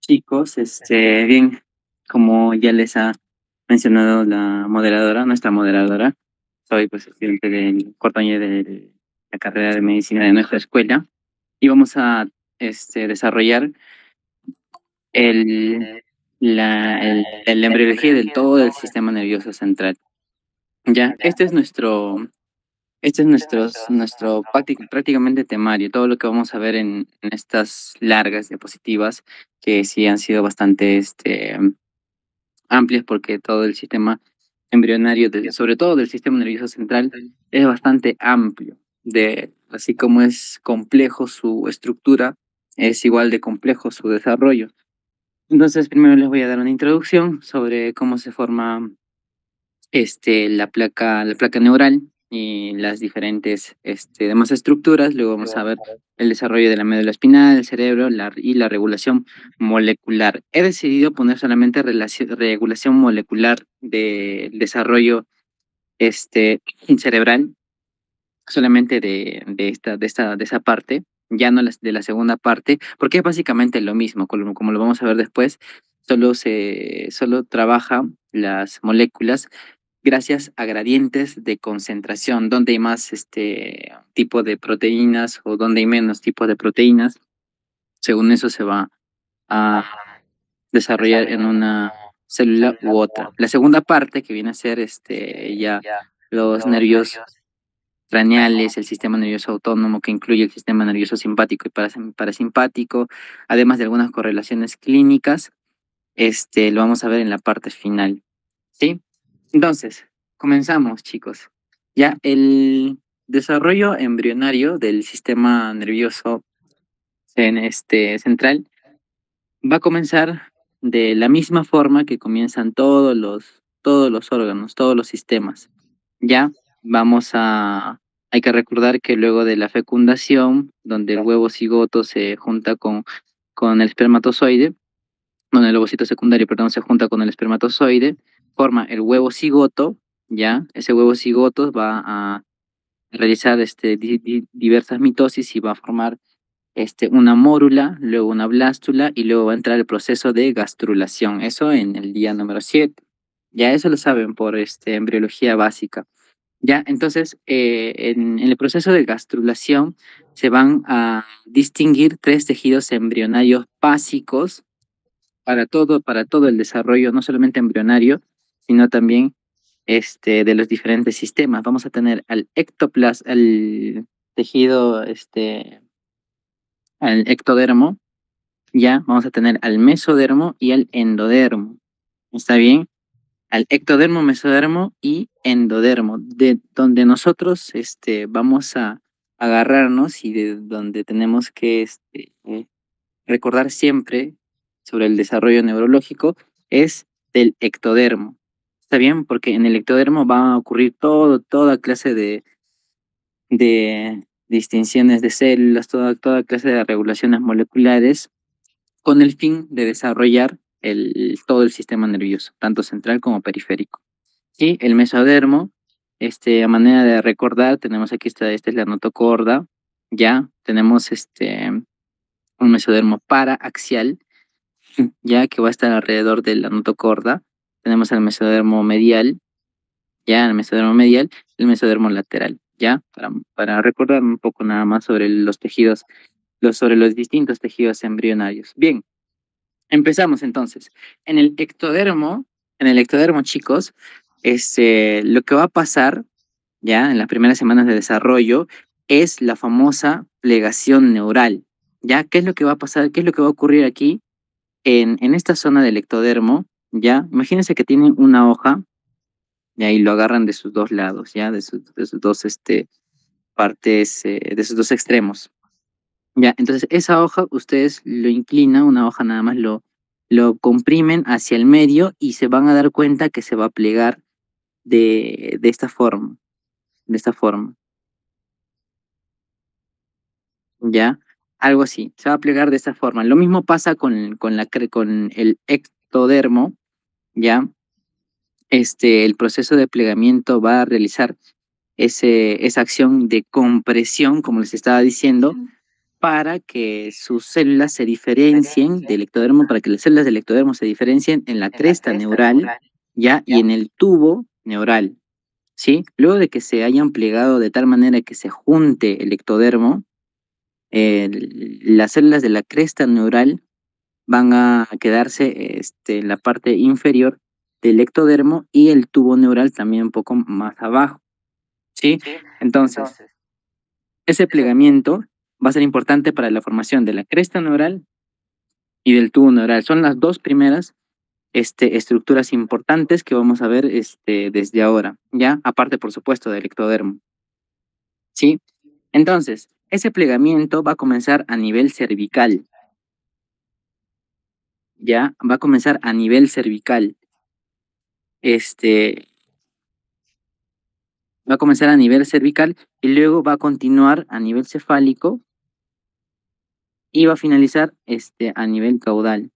Chicos, bien, como ya les ha mencionado la moderadora, nuestra moderadora, soy pues estudiante del cuarto año de la carrera de medicina de nuestra escuela y vamos a desarrollar el, la embriología del todo el sistema nervioso central. Ya, este es prácticamente temario, todo lo que vamos a ver en estas largas diapositivas que sí han sido bastante amplias porque todo el sistema embrionario, sobre todo del sistema nervioso central, es bastante amplio. Así como es complejo su estructura, es igual de complejo su desarrollo. Entonces, primero les voy a dar una introducción sobre cómo se forma la placa neural y las diferentes demás estructuras. Luego vamos a ver el desarrollo de la médula espinal, el cerebro y la regulación molecular. He decidido poner solamente regulación molecular del desarrollo cerebral, solamente de esa parte, ya no de la segunda parte, porque es básicamente lo mismo, como lo vamos a ver después, solo trabaja las moléculas gracias a gradientes de concentración, donde hay más tipo de proteínas o donde hay menos tipo de proteínas. Según eso se va a desarrollar en una célula u otra. La segunda parte, que viene a ser ya los nervios craneales, el sistema nervioso autónomo, que incluye el sistema nervioso simpático y parasimpático, además de algunas correlaciones clínicas, lo vamos a ver en la parte final. ¿Sí? Entonces, comenzamos, chicos. Ya, el desarrollo embrionario del sistema nervioso central va a comenzar de la misma forma que comienzan todos los órganos, todos los sistemas. Ya, hay que recordar que luego de la fecundación, donde el huevo cigoto se junta con el espermatozoide, donde el ovocito secundario, perdón, se junta con el espermatozoide, forma el huevo cigoto. Ya, ese huevo cigoto va a realizar diversas mitosis y va a formar una mórula, luego una blástula y luego va a entrar el proceso de gastrulación. Eso en el día número 7. Ya eso lo saben por embriología básica. Ya, entonces, en el proceso de gastrulación se van a distinguir tres tejidos embrionarios básicos para todo el desarrollo, no solamente embrionario, sino también de los diferentes sistemas. Vamos a tener al tejido, al ectodermo, ya, vamos a tener al mesodermo y al endodermo. ¿Está bien? Al ectodermo, mesodermo y endodermo, de donde nosotros vamos a agarrarnos y de donde tenemos que recordar siempre sobre el desarrollo neurológico es del ectodermo. ¿Está bien? Porque en el ectodermo va a ocurrir toda clase de distinciones de células, toda clase de regulaciones moleculares con el fin de desarrollar todo el sistema nervioso, tanto central como periférico. Y el mesodermo, a manera de recordar, tenemos aquí esta es la notocorda, ya tenemos un mesodermo paraaxial, ya que va a estar alrededor de la notocorda. Tenemos el mesodermo medial, ya el mesodermo medial, el mesodermo lateral, ya para recordar un poco nada más sobre los tejidos, sobre los distintos tejidos embrionarios. Bien, empezamos entonces. En el ectodermo, chicos, lo que va a pasar ya en las primeras semanas de desarrollo es la famosa plegación neural. ¿Ya? ¿Qué es lo que va a pasar? ¿Qué es lo que va a ocurrir aquí? En esta zona del ectodermo, ¿ya? Imagínense que tienen una hoja, y ahí lo agarran de sus dos lados, ¿ya? De sus dos partes, de sus dos extremos. Ya, entonces esa hoja ustedes lo inclinan, una hoja nada más lo comprimen hacia el medio y se van a dar cuenta que se va a plegar de esta forma, de esta forma, ¿ya? Algo así, se va a plegar de esta forma. Lo mismo pasa con el ectodermo, ¿ya? El proceso de plegamiento va a realizar esa acción de compresión, como les estaba diciendo, para que sus células se diferencien del ectodermo, para que las células del ectodermo se diferencien en la cresta neural, ¿ya? Y en el tubo neural, ¿sí? Luego de que se hayan plegado de tal manera que se junte el ectodermo, las células de la cresta neural van a quedarse en la parte inferior del ectodermo y el tubo neural también un poco más abajo, ¿sí? Entonces, ese plegamiento va a ser importante para la formación de la cresta neural y del tubo neural. Son las dos primeras estructuras importantes que vamos a ver desde ahora, ¿ya? Aparte, por supuesto, del ectodermo, ¿sí? Entonces, ese plegamiento va a comenzar a nivel cervical, ¿ya? Va a comenzar a nivel cervical. Este, Va a comenzar a nivel cervical y luego va a continuar a nivel cefálico y va a finalizar a nivel caudal.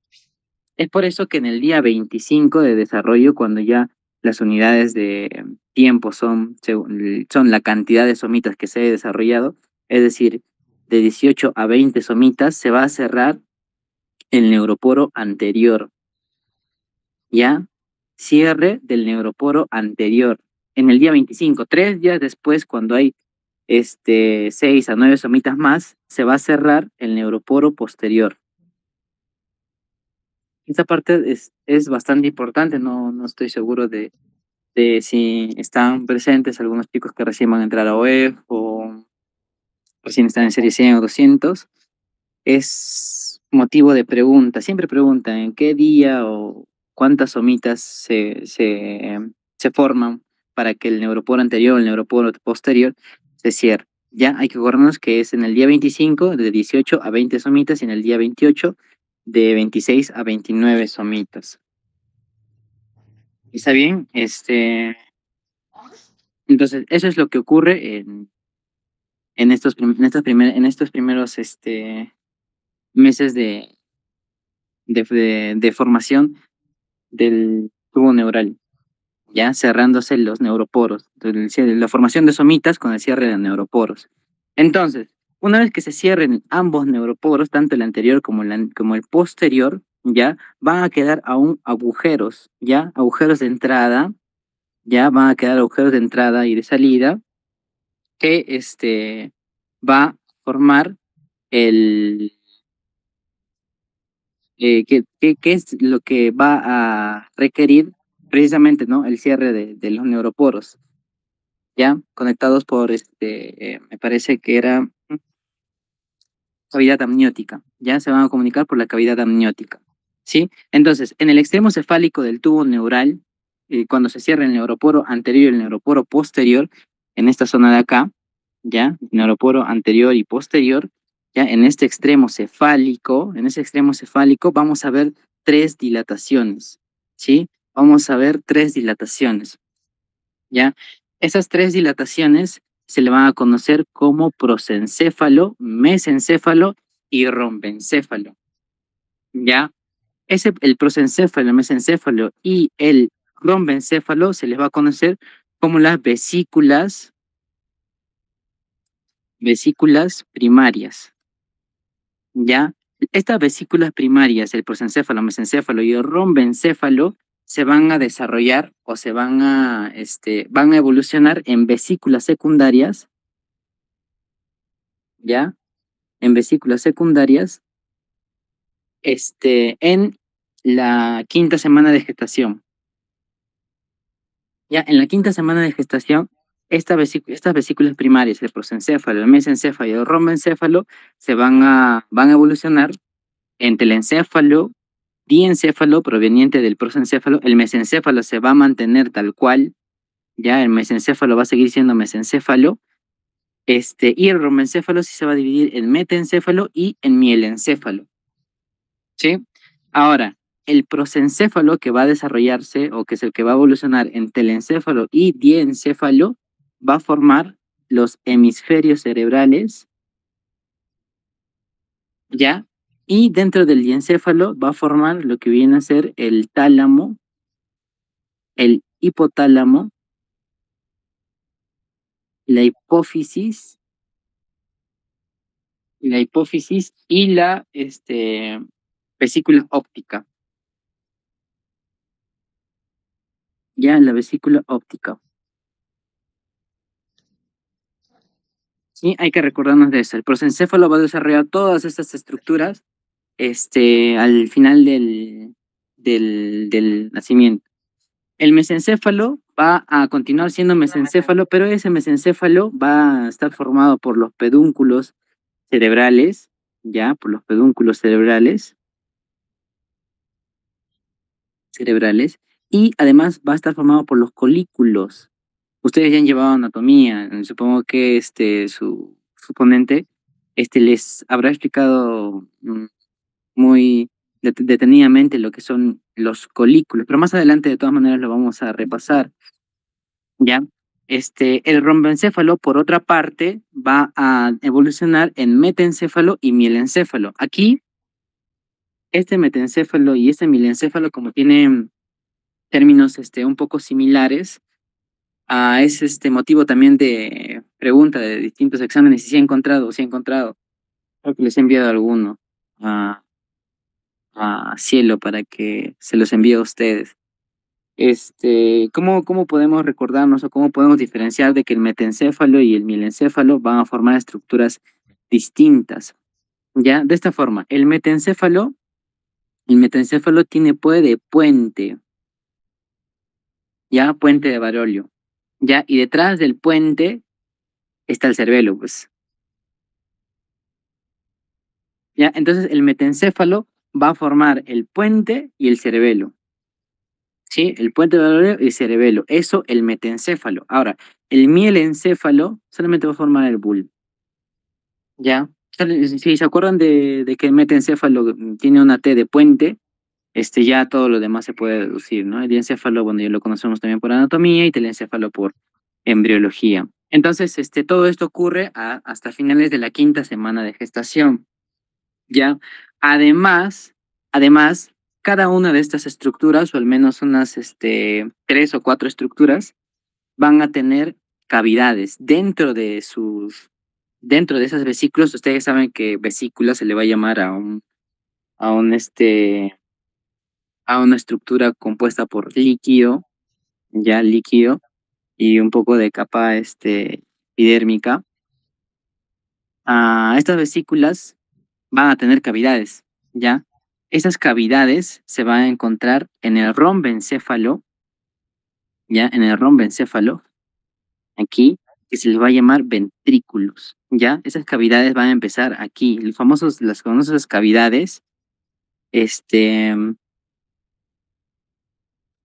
Es por eso que en el día 25 de desarrollo, cuando ya las unidades de tiempo son la cantidad de somitas que se ha desarrollado, es decir, de 18 a 20 somitas, se va a cerrar el neuroporo anterior, ¿ya? Cierre del neuroporo anterior. En el día 25, 3 días después, cuando hay 6 a 9 somitas más, se va a cerrar el neuroporo posterior. Esta parte es bastante importante, no estoy seguro de si están presentes algunos chicos que recién van a entrar a OEF o recién están en serie 100 o 200. Es motivo de pregunta, siempre preguntan en qué día o cuántas somitas se forman para que el neuroporo anterior o el neuroporo posterior se cierre. Ya hay que acordarnos que es en el día 25 de 18 a 20 somitas y en el día 28 de 26 a 29 somitas. ¿Está bien? Entonces, eso es lo que ocurre en estos primeros meses de formación del tubo neural, ya cerrándose los neuroporos, la formación de somitas con el cierre de neuroporos. Entonces, una vez que se cierren ambos neuroporos, tanto el anterior como el posterior, ya van a quedar aún agujeros, ya agujeros de entrada, ya van a quedar agujeros de entrada y de salida que va a formar el qué es lo que va a requerir precisamente, ¿no? El cierre de los neuroporos, ¿ya? Conectados por, me parece que era cavidad amniótica, ¿ya? Se van a comunicar por la cavidad amniótica, ¿sí? Entonces, en el extremo cefálico del tubo neural, cuando se cierra el neuroporo anterior y el neuroporo posterior, en esta zona de acá, ¿ya? Neuroporo anterior y posterior, ¿ya? En ese extremo cefálico vamos a ver tres dilataciones, ¿sí? Vamos a ver tres dilataciones, ¿ya? Esas tres dilataciones se le van a conocer como prosencéfalo, mesencéfalo y rombencéfalo, ¿ya? El prosencéfalo, el mesencéfalo y el rombencéfalo se les va a conocer como las vesículas primarias, ¿ya? Estas vesículas primarias, el prosencéfalo, mesencéfalo y el rombencéfalo, se van a desarrollar o van a evolucionar en vesículas secundarias, ¿ya? En vesículas secundarias, en la quinta semana de gestación. Ya, en la quinta semana de gestación, estas vesículas primarias, el prosencéfalo, el mesencéfalo y el rombencéfalo, van a evolucionar en telencéfalo, diencéfalo proveniente del prosencéfalo, el mesencéfalo se va a mantener tal cual, ya el mesencéfalo va a seguir siendo mesencéfalo, y el rombencéfalo sí se va a dividir en metencéfalo y en mielencéfalo, ¿sí? Ahora, el prosencéfalo que va a desarrollarse o que es el que va a evolucionar en telencéfalo y diencéfalo va a formar los hemisferios cerebrales, ¿ya? Y dentro del diencéfalo va a formar lo que viene a ser el tálamo, el hipotálamo, la hipófisis la hipófisis y la vesícula óptica. Ya, la vesícula óptica. Sí, hay que recordarnos de eso. El prosencéfalo va a desarrollar todas estas estructuras al final del nacimiento. El mesencéfalo va a continuar siendo mesencéfalo, pero ese mesencéfalo va a estar formado por los pedúnculos cerebrales, ya, por los pedúnculos cerebrales, y además va a estar formado por los colículos. Ustedes ya han llevado anatomía, supongo que su ponente les habrá explicado muy detenidamente lo que son los colículos, pero más adelante de todas maneras lo vamos a repasar, ¿ya? El romboencéfalo, por otra parte, va a evolucionar en metencéfalo y mielencéfalo. Aquí, este metencéfalo y este mielencéfalo, como tienen términos un poco similares, es motivo también de pregunta de distintos exámenes, si he encontrado, si he encontrado. Creo que les he enviado alguno a, a Cielo para que se los envíe a ustedes. ¿Cómo podemos recordarnos o cómo podemos diferenciar de que el metencéfalo y el mielencéfalo van a formar estructuras distintas? Ya, de esta forma, el metencéfalo tiene de puente, ya, puente de Barolio, ya, y detrás del puente está el cerebelo, pues, ya, entonces el metencéfalo va a formar el puente y el cerebelo, ¿sí? El puente de Barolio y el cerebelo, eso el metencéfalo. Ahora, el mielencéfalo solamente va a formar el bulbo. Ya. Si se acuerdan de que el metencéfalo tiene una T de puente, ya todo lo demás se puede deducir, ¿no? El diencéfalo, bueno, ya lo conocemos también por anatomía y telencéfalo por embriología. Entonces, todo esto ocurre hasta finales de la quinta semana de gestación, ¿ya? Además, además, cada una de estas estructuras, o al menos unas, 3 o 4 estructuras, van a tener cavidades dentro de esas vesículas. Ustedes saben que vesícula se le va a llamar a un a una estructura compuesta por líquido, ya líquido, y un poco de capa epidérmica. Estas vesículas van a tener cavidades, ya. Esas cavidades se van a encontrar en el rombencéfalo, ya, en el rombencéfalo, aquí, que se les va a llamar ventrículos, ¿ya? Esas cavidades van a empezar aquí. Las famosas cavidades, este,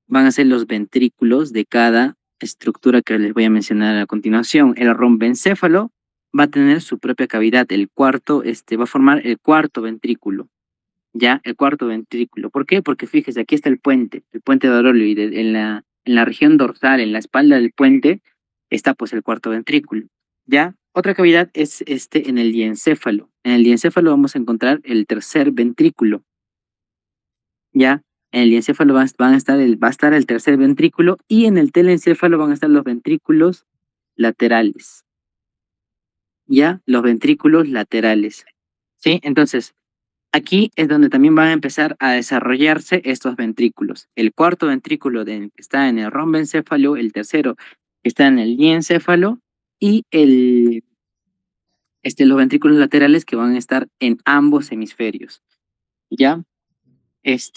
van a ser los ventrículos de cada estructura que les voy a mencionar a continuación. El rombencéfalo va a tener su propia cavidad. El cuarto, va a formar el cuarto ventrículo, ¿ya? El cuarto ventrículo. ¿Por qué? Porque fíjese, aquí está el puente de Barolio, y en la región dorsal, en la espalda del puente, está pues el cuarto ventrículo, ¿ya? Otra cavidad es en el diencéfalo. En el diencéfalo vamos a encontrar el tercer ventrículo, ¿ya? En el diencéfalo va a estar el tercer ventrículo, y en el telencéfalo van a estar los ventrículos laterales, ¿ya? Los ventrículos laterales, ¿sí? Entonces, aquí es donde también van a empezar a desarrollarse estos ventrículos. El cuarto ventrículo que está en el rombencéfalo, el tercero que está en el diencéfalo, y los ventrículos laterales que van a estar en ambos hemisferios, ¿ya?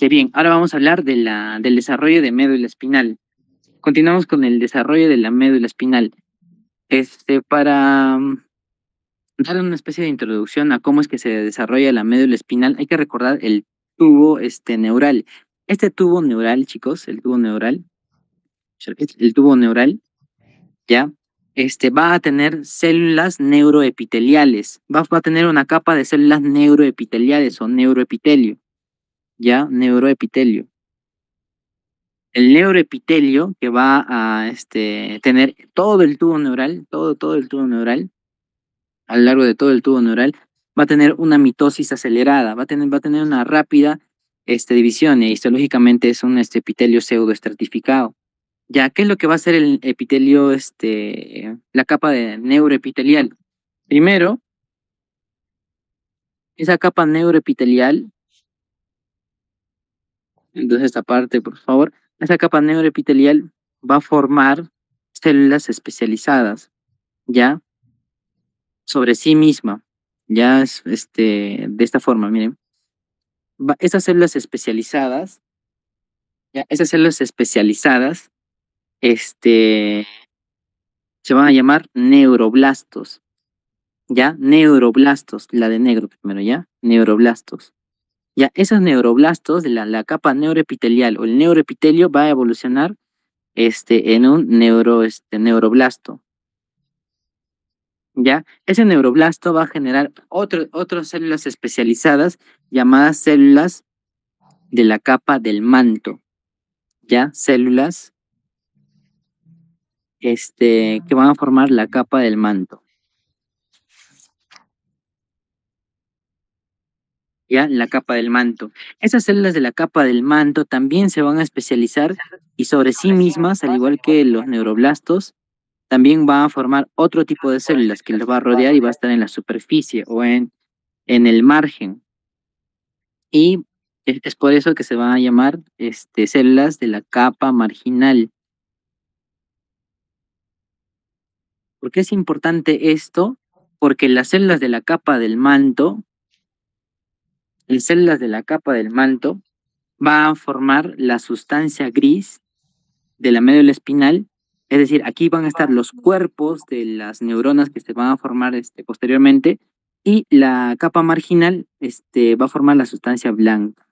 Bien, ahora vamos a hablar del desarrollo de médula espinal. Continuamos con el desarrollo de la médula espinal. Para dar una especie de introducción a cómo es que se desarrolla la médula espinal, hay que recordar el tubo neural. Este tubo neural, chicos, el tubo neural, ¿ya? Va a tener células neuroepiteliales. Va a tener una capa de células neuroepiteliales o neuroepitelio, ¿ya? Neuroepitelio. El neuroepitelio, que va a tener todo el tubo neural, todo el tubo neural, a lo largo de todo el tubo neural, va a tener una mitosis acelerada, va a tener una rápida división, y histológicamente es un epitelio pseudoestratificado. Ya, ¿qué es lo que va a hacer el epitelio, la capa de neuroepitelial? Primero, esa capa neuroepitelial, entonces esta parte, por favor, esa capa neuroepitelial va a formar células especializadas, ¿ya? Sobre sí misma, ya es, de esta forma, miren. Esas células especializadas, ya, esas células especializadas, este, se van a llamar neuroblastos, ¿ya? Neuroblastos, la de negro primero, ¿ya? Neuroblastos. Ya, esos neuroblastos, de la capa neuroepitelial o el neuroepitelio va a evolucionar en un neuroblasto. ¿Ya? Ese neuroblasto va a generar otras células especializadas llamadas células de la capa del manto, ¿ya? Células que van a formar la capa del manto, ¿ya? La capa del manto. Esas células de la capa del manto también se van a especializar y sobre sí mismas, al igual que los neuroblastos, también van a formar otro tipo de células que los va a rodear y va a estar en la superficie o en el margen. Y es por eso que se van a llamar células de la capa marginal. ¿Por qué es importante esto? Porque las células de la capa del manto, las células de la capa del manto, van a formar la sustancia gris de la médula espinal. Es decir, aquí van a estar los cuerpos de las neuronas que se van a formar posteriormente, y la capa marginal va a formar la sustancia blanca.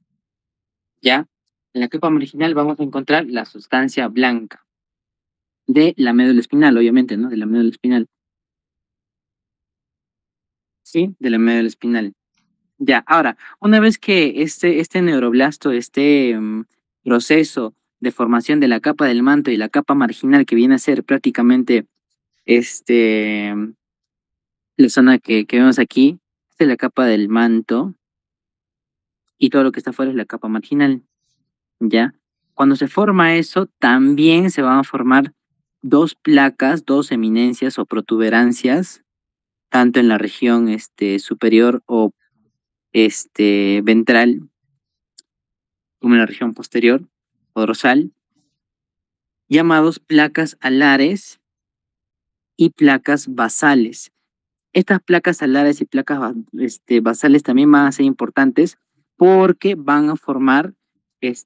¿Ya? En la capa marginal vamos a encontrar la sustancia blanca de la médula espinal, obviamente, ¿no? De la médula espinal. ¿Sí? De la médula espinal. Ya, ahora, una vez que este neuroblasto, proceso de formación de la capa del manto y la capa marginal, que viene a ser prácticamente este, la zona que vemos aquí, esta es la capa del manto, y todo lo que está afuera es la capa marginal, ¿ya? Cuando se forma eso, también se van a formar dos placas, dos eminencias o protuberancias, tanto en la región superior o ventral, como en la región posterior o dorsal, llamados placas alares y placas basales. Estas placas alares y placas basales también van a ser importantes porque van a formar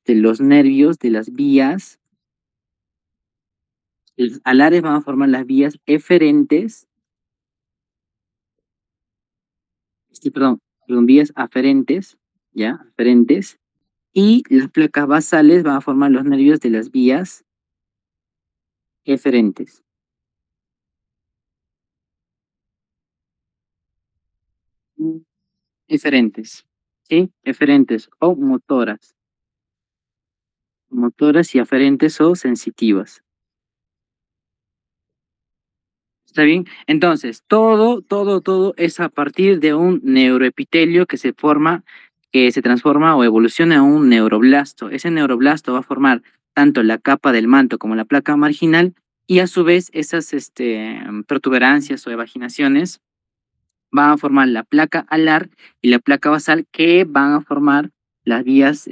los nervios de las vías. Los alares van a formar las vías eferentes, vías aferentes, ¿ya? Aferentes. Y las placas basales van a formar los nervios de las vías eferentes. Eferentes, ¿sí? Eferentes o motoras. Motoras y aferentes o sensitivas. ¿Está bien? Entonces, todo es a partir de un neuroepitelio que se forma, que se transforma o evoluciona en un neuroblasto. Ese neuroblasto va a formar tanto la capa del manto como la placa marginal, y a su vez esas protuberancias o evaginaciones van a formar la placa alar y la placa basal, que van a formar las vías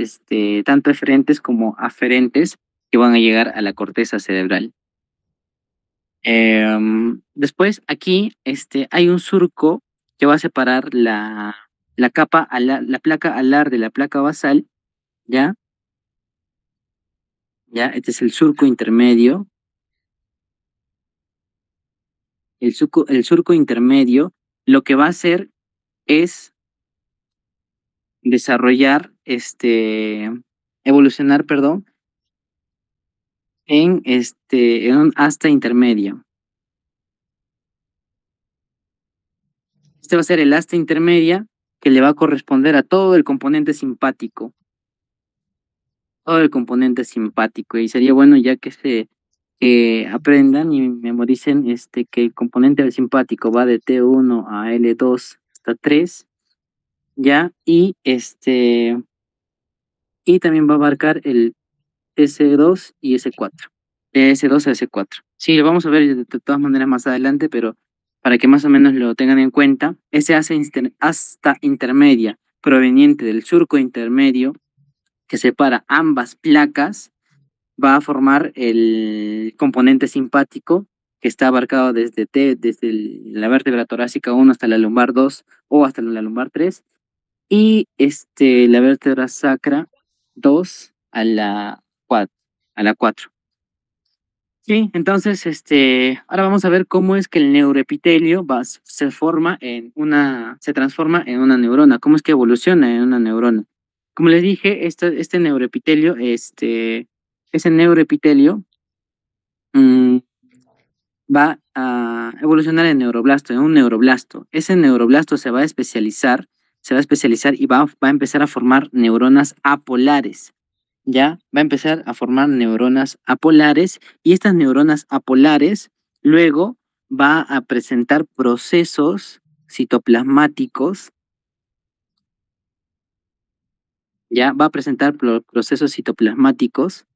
tanto eferentes como aferentes, que van a llegar a la corteza cerebral. Después aquí hay un surco que va a separar la capa alar, la placa alar de la placa basal, ¿ya? ¿Ya? Este es el surco intermedio. El surco intermedio lo que va a hacer es desarrollar, evolucionar, perdón, en un asta intermedio. Este va a ser el asta intermedia que le va a corresponder a todo el componente simpático. Todo el componente simpático. Y sería bueno ya que aprendan y memoricen que el componente del simpático va de T1 a L2 hasta 3, ¿ya? Y también va a abarcar el S2 y S4. De S2 a S4. Sí, lo vamos a ver de todas maneras más adelante, pero para que más o menos lo tengan en cuenta, ese asta intermedia proveniente del surco intermedio que separa ambas placas va a formar el componente simpático que está abarcado desde la vértebra torácica 1 hasta la lumbar 2 o hasta la lumbar 3 y la vértebra sacra 2 a la 4, a la 4. Sí, entonces, ahora vamos a ver cómo es que el neuroepitelio se transforma en una neurona, cómo es que evoluciona en una neurona. Como les dije, este neuroepitelio, ese neuroepitelio mm, va a evolucionar en neuroblasto, en un neuroblasto. Ese neuroblasto se va a especializar y va a empezar a formar neuronas apolares. Ya va a empezar a formar neuronas apolares y estas neuronas apolares luego va a presentar procesos citoplasmáticos, ya va a presentar procesos citoplasmáticos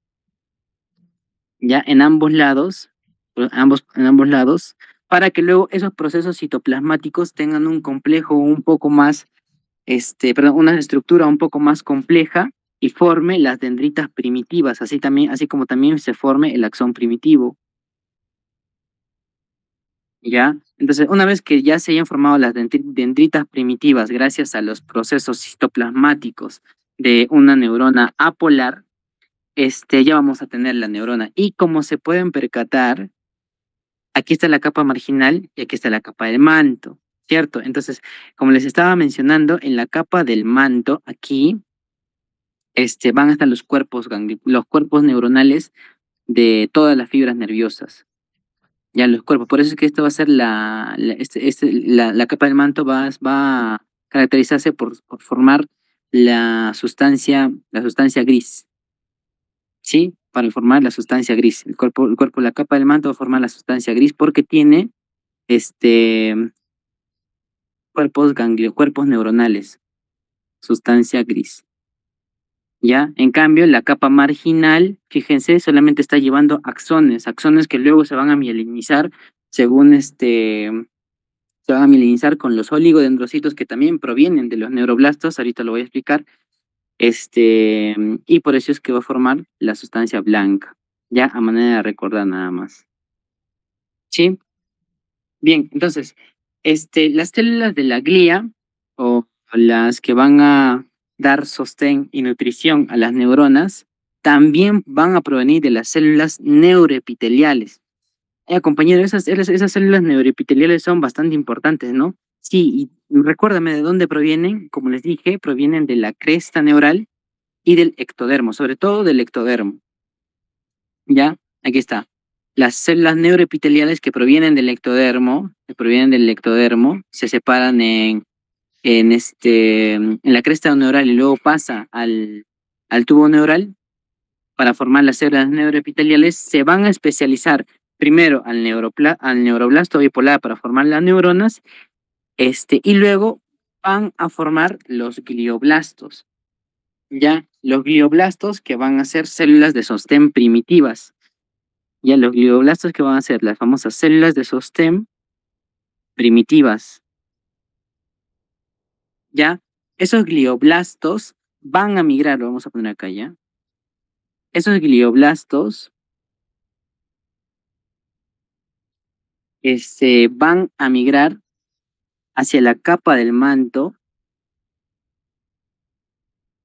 ya en ambos lados, en ambos lados, para que luego esos procesos citoplasmáticos tengan un complejo un poco más, perdón, una estructura un poco más compleja y forme las dendritas primitivas, así como también se forme el axón primitivo, ¿ya? Entonces, una vez que ya se hayan formado las dendritas primitivas gracias a los procesos citoplasmáticos de una neurona apolar, ya vamos a tener la neurona. Y como se pueden percatar, aquí está la capa marginal y aquí está la capa del manto, ¿cierto? Entonces, como les estaba mencionando, en la capa del manto, aquí, van a estar los cuerpos neuronales de todas las fibras nerviosas, ya los cuerpos. Por eso es que esto va a ser la capa del manto va a caracterizarse por formar la sustancia gris, ¿sí? Para formar la sustancia gris. La capa del manto va a formar la sustancia gris porque tiene, este, cuerpos neuronales, sustancia gris. ¿Ya? En cambio, la capa marginal, fíjense, solamente está llevando axones que luego se van a mielinizar según se van a mielinizar con los oligodendrocitos que también provienen de los neuroblastos, ahorita lo voy a explicar, y por eso es que va a formar la sustancia blanca, ya a manera de recordar nada más. ¿Sí? Bien, entonces, las células de la glía o las que van a dar sostén y nutrición a las neuronas también van a provenir de las células neuroepiteliales. Compañero, esas células neuroepiteliales son bastante importantes, ¿no? Sí, y recuérdame de dónde provienen, como les dije, provienen de la cresta neural y del ectodermo, sobre todo del ectodermo. ¿Ya? Aquí está. Las células neuroepiteliales que provienen del ectodermo, se separan en la cresta neural y luego pasa al tubo neural para formar las células neuroepiteliales, se van a especializar primero al neuroblasto bipolar para formar las neuronas, y luego van a formar los glioblastos, ya los glioblastos que van a ser células de sostén primitivas. Ya los glioblastos que van a ser las famosas células de sostén primitivas, ¿ya? Esos glioblastos van a migrar, lo vamos a poner acá ya. Esos glioblastos van a migrar hacia la capa del manto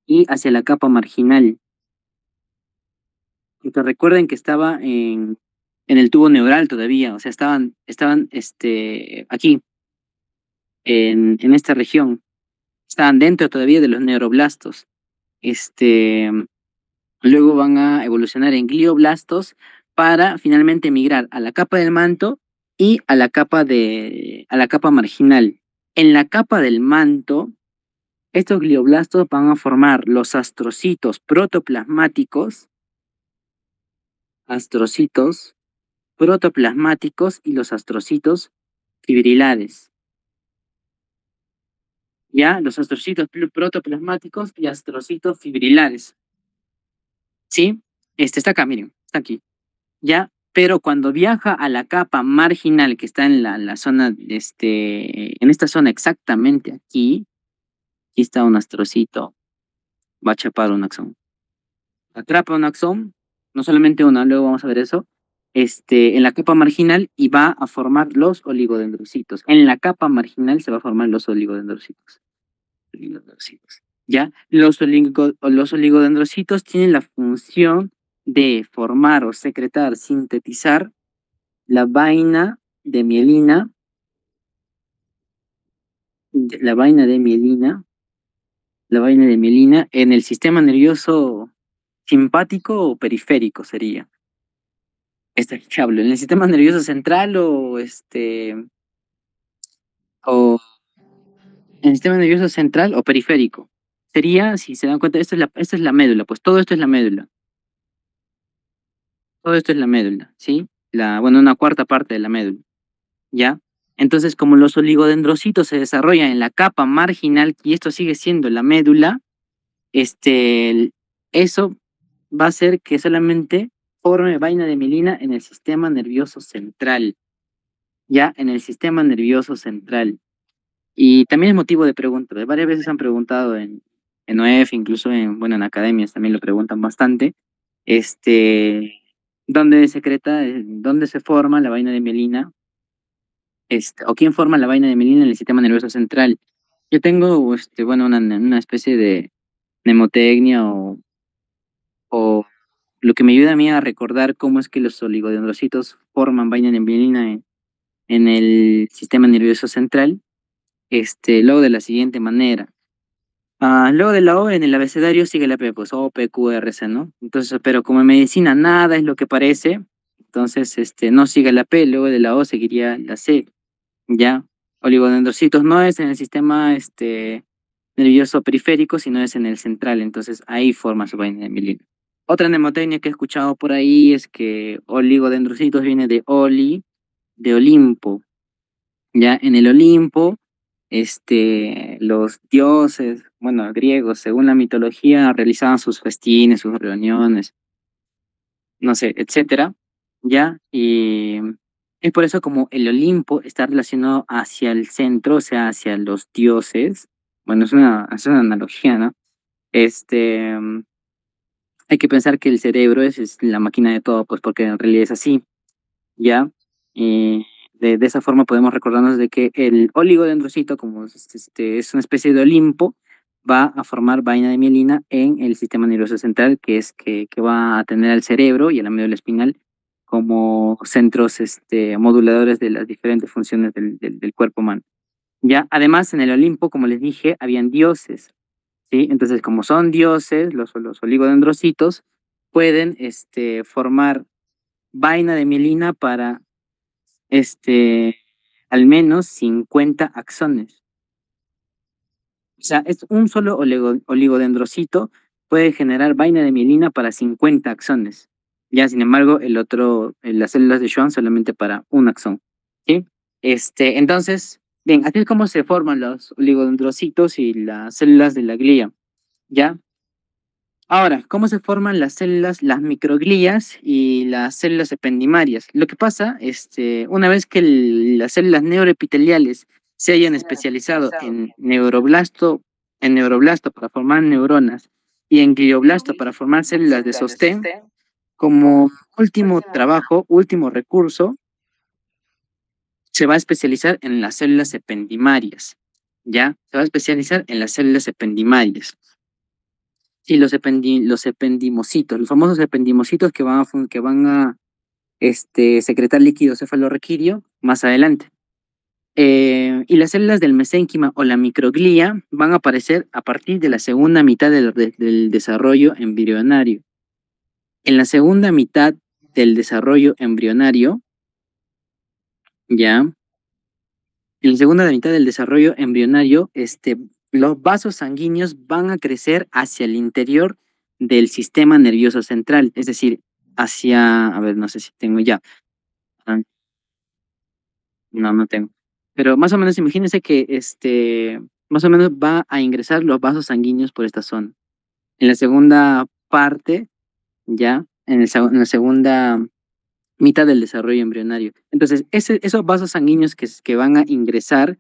y hacia la capa marginal. Porque recuerden que estaba en el tubo neural todavía, o sea, estaban aquí, en esta región. Estaban dentro todavía de los neuroblastos. Luego van a evolucionar en glioblastos para finalmente migrar a la capa del manto y a la capa marginal. En la capa del manto, estos glioblastos van a formar los astrocitos protoplasmáticos, y los astrocitos fibrilares. ¿Ya? Los astrocitos protoplasmáticos y astrocitos fibrilares. ¿Sí? Está acá, miren, está aquí. ¿Ya? pero cuando viaja a la capa marginal que está en la zona, en esta zona exactamente aquí está un astrocito, va a chapar un axón. Atrapa un axón, no solamente una, luego vamos a ver eso, en la capa marginal y va a formar los oligodendrocitos. En la capa marginal se va a formar los oligodendrocitos. Oligodendrocitos. ¿Ya? Los oligodendrocitos tienen la función de formar o secretar, sintetizar la vaina de mielina, la vaina de mielina, la vaina de mielina en el sistema nervioso simpático o periférico sería. ¿Qué hablo? ¿En el sistema nervioso central o en el sistema nervioso central o periférico? Sería, si se dan cuenta, esta es la médula, pues todo esto es la médula. Todo esto es la médula, ¿sí? Bueno, una cuarta parte de la médula, ¿ya? Entonces, como los oligodendrocitos se desarrollan en la capa marginal y esto sigue siendo la médula, eso va a hacer que solamente forme vaina de mielina en el sistema nervioso central, ya en el sistema nervioso central. Y también es motivo de pregunta. Varias veces han preguntado en OEF, incluso bueno, en academias también lo preguntan bastante. ¿Dónde secreta, dónde se forma la vaina de mielina? O quién forma la vaina de mielina en el sistema nervioso central. Yo tengo, bueno, una especie de mnemotecnia o lo que me ayuda a mí a recordar cómo es que los oligodendrocitos forman vaina de mielina en el sistema nervioso central, luego de la siguiente manera. Luego de la O en el abecedario sigue la P, pues O, P, Q, R, C, ¿no? Entonces, pero como en medicina nada es lo que parece, entonces no sigue la P, luego de la O seguiría la C, ¿ya? Oligodendrocitos no es en el sistema nervioso periférico, sino es en el central, entonces ahí forma su vaina de mielina. Otra mnemotecnia que he escuchado por ahí es que oligodendrocitos viene de Oli, de Olimpo, ¿ya? En el Olimpo los dioses, bueno, griegos, según la mitología, realizaban sus festines, sus reuniones, no sé, etcétera, ¿ya? Y es por eso como el Olimpo está relacionado hacia el centro, o sea, hacia los dioses. Bueno, es una analogía, ¿no? Este, mm, Hay que pensar que el cerebro es la máquina de todo, pues porque en realidad es así. ¿Ya? Y de esa forma podemos recordarnos de que el oligodendrocito, como es una especie de Olimpo, va a formar vaina de mielina en el sistema nervioso central, que va a tener al cerebro y a la médula espinal como centros moduladores de las diferentes funciones del cuerpo humano. ¿Ya? Además, en el Olimpo, como les dije, habían dioses, ¿sí? Entonces, como son dioses, los oligodendrocitos pueden formar vaina de mielina para al menos 50 axones. O sea, es un solo oligodendrocito puede generar vaina de mielina para 50 axones. Ya, sin embargo, las células de Schwann solamente para un axón. ¿Sí? Entonces, bien, así es como se forman los oligodendrocitos y las células de la glía. ¿Ya? Ahora, ¿cómo se forman las células, las microglías y las células ependimarias? Lo que pasa, una vez que las células neuroepiteliales se hayan especializado en neuroblasto para formar neuronas y en glioblasto para formar células de sostén, como último trabajo, último recurso, se va a especializar en las células ependimarias, ¿ya? Se va a especializar en las células ependimarias. Sí, los ependimocitos, los famosos ependimocitos que van a secretar líquido cefalorraquídeo más adelante. Y las células del mesénquima o la microglía van a aparecer a partir de la segunda mitad del desarrollo embrionario. En la segunda mitad del desarrollo embrionario, ya, en la segunda mitad del desarrollo embrionario, los vasos sanguíneos van a crecer hacia el interior del sistema nervioso central, es decir, a ver, no sé si tengo ya. Ah, no, no tengo. Pero más o menos imagínense que más o menos va a ingresar los vasos sanguíneos por esta zona. En la segunda parte, ya, en la segunda mitad del desarrollo embrionario. Entonces, esos vasos sanguíneos que van a ingresan,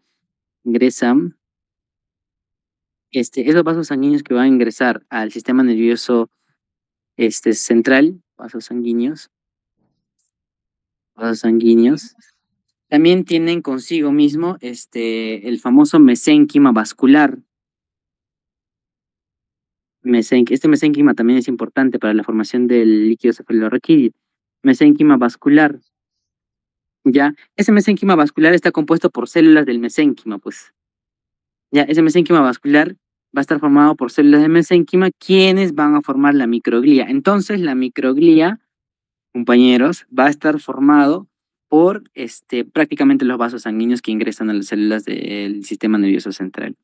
esos vasos sanguíneos que van a ingresar al sistema nervioso central, vasos sanguíneos, también tienen consigo mismo el famoso mesénquima vascular. Este mesénquima también es importante para la formación del líquido cefalorraquídeo. Mesénquima vascular, ¿ya? Ese mesénquima vascular está compuesto por células del mesénquima, pues. Ya, ese mesénquima vascular va a estar formado por células de mesénquima, quienes van a formar la microglía. Entonces, la microglía, compañeros, va a estar formado por prácticamente los vasos sanguíneos que ingresan a las células del sistema nervioso central.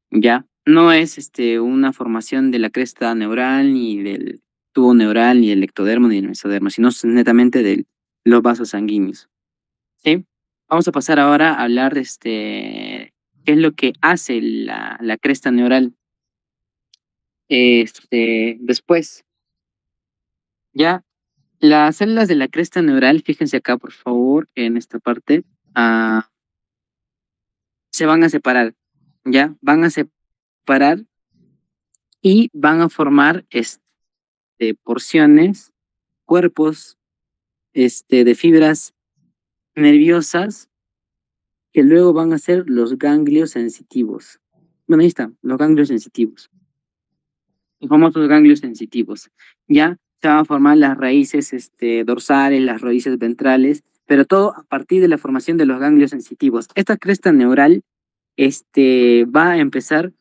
Ya, no es una formación de la cresta neural, ni del tubo neural, ni del ectodermo, ni del mesodermo, sino netamente de los vasos sanguíneos. ¿Sí? Vamos a pasar ahora a hablar de qué es lo que hace la cresta neural. Después, ya, las células de la cresta neural, fíjense acá, por favor, en esta parte, se van a separar, ¿ya? Van a separar y van a formar porciones, cuerpos, de fibras nerviosas que luego van a ser los ganglios sensitivos. Bueno, ahí están, los ganglios sensitivos. Los famosos ganglios sensitivos. Ya se van a formar las raíces dorsales, las raíces ventrales, pero todo a partir de la formación de los ganglios sensitivos. Esta cresta neural va a empezar,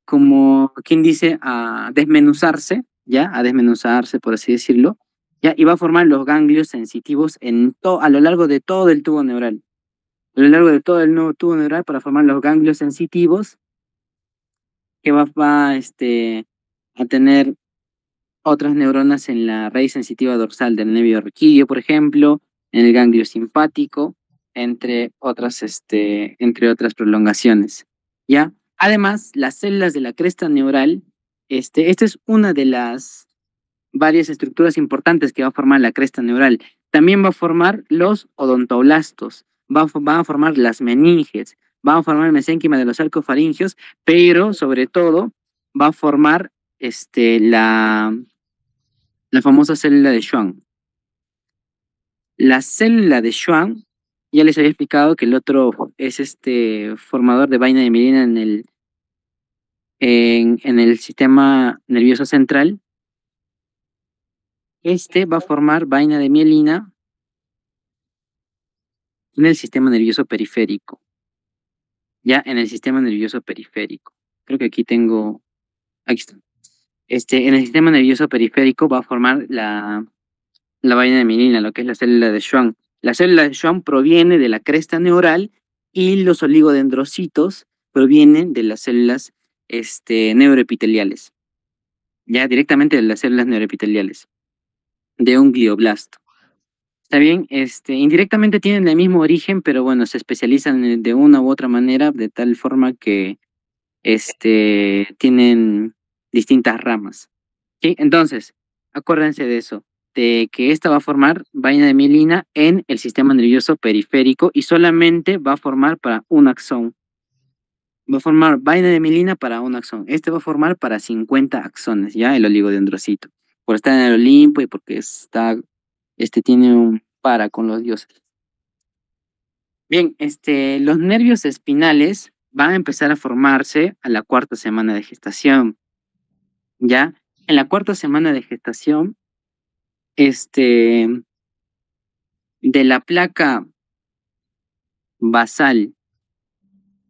como quien dice, a desmenuzarse, ¿ya? A desmenuzarse, por así decirlo, ¿ya? Y va a formar los ganglios sensitivos a lo largo de todo el tubo neural. A lo largo de todo el nuevo tubo neural para formar los ganglios sensitivos, que va a tener otras neuronas en la raíz sensitiva dorsal del nervio raquídeo, por ejemplo, en el ganglio simpático, entre otras prolongaciones, ¿ya? Además, las células de la cresta neural, esta es una de las varias estructuras importantes que va a formar la cresta neural. También va a formar los odontoblastos, va a formar las meninges, va a formar el mesénquima de los arcofaringios, pero sobre todo va a formar la famosa célula de Schwann. La célula de Schwann, ya les había explicado que el otro es formador de vaina de mielina en el sistema nervioso central. Va a formar vaina de mielina en el sistema nervioso periférico. Ya en el sistema nervioso periférico. Creo que aquí está. En el sistema nervioso periférico va a formar la vaina de mielina, lo que es la célula de Schwann. La célula de Schwann proviene de la cresta neural y los oligodendrocitos provienen de las células neuroepiteliales. Ya directamente de las células neuroepiteliales, de un glioblasto. Está bien, indirectamente tienen el mismo origen, pero bueno, se especializan de una u otra manera, de tal forma que tienen distintas ramas. ¿Sí? Entonces, acuérdense de eso, de que esta va a formar vaina de mielina en el sistema nervioso periférico y solamente va a formar para un axón. Va a formar vaina de mielina para un axón. Este va a formar para 50 axones, ¿ya? El oligodendrocito. Por estar en el Olimpo y porque tiene un para con los dioses. Bien, los nervios espinales van a empezar a formarse a la cuarta semana de gestación, ¿ya? En la cuarta semana de gestación, de la placa basal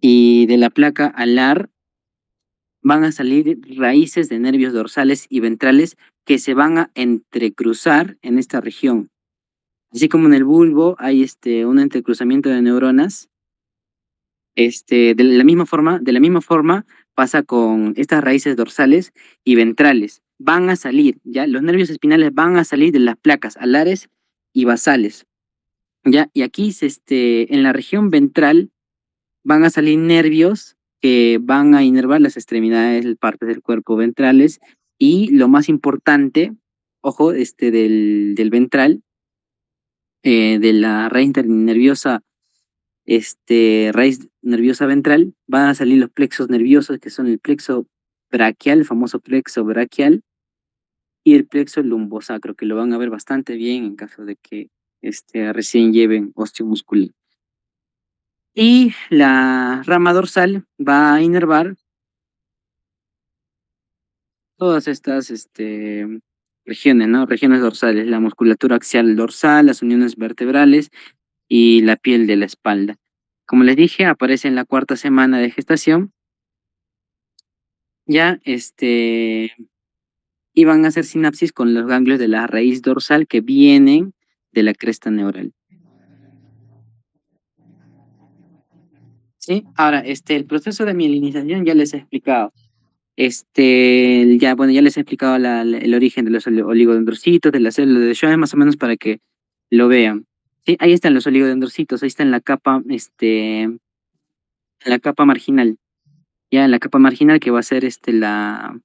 y de la placa alar van a salir raíces de nervios dorsales y ventrales que se van a entrecruzar en esta región. Así como en el bulbo hay un entrecruzamiento de neuronas, de la misma forma pasa con estas raíces dorsales y ventrales. Van a salir, ¿ya? Los nervios espinales van a salir de las placas alares y basales, ¿ya? Y aquí, en la región ventral, van a salir nervios que van a inervar las extremidades, partes del cuerpo ventrales, y lo más importante, ojo, del ventral, de la raíz nerviosa ventral, van a salir los plexos nerviosos, que son el plexo braquial, el famoso plexo braquial, y el plexo lumbosacro, que lo van a ver bastante bien en caso de que recién lleven osteomuscular. Y la rama dorsal va a inervar todas estas regiones, ¿no? Regiones dorsales, la musculatura axial dorsal, las uniones vertebrales y la piel de la espalda. Como les dije, aparece en la cuarta semana de gestación, ya y van a hacer sinapsis con los ganglios de la raíz dorsal que vienen de la cresta neural. ¿Sí? Ahora, el proceso de mielinización ya les he explicado. Bueno, ya les he explicado el origen de los oligodendrocitos, de las células de Schwann, más o menos para que lo vean. Sí, ahí están los oligodendrocitos, ahí está en la capa marginal. Ya en la capa marginal que va a ser la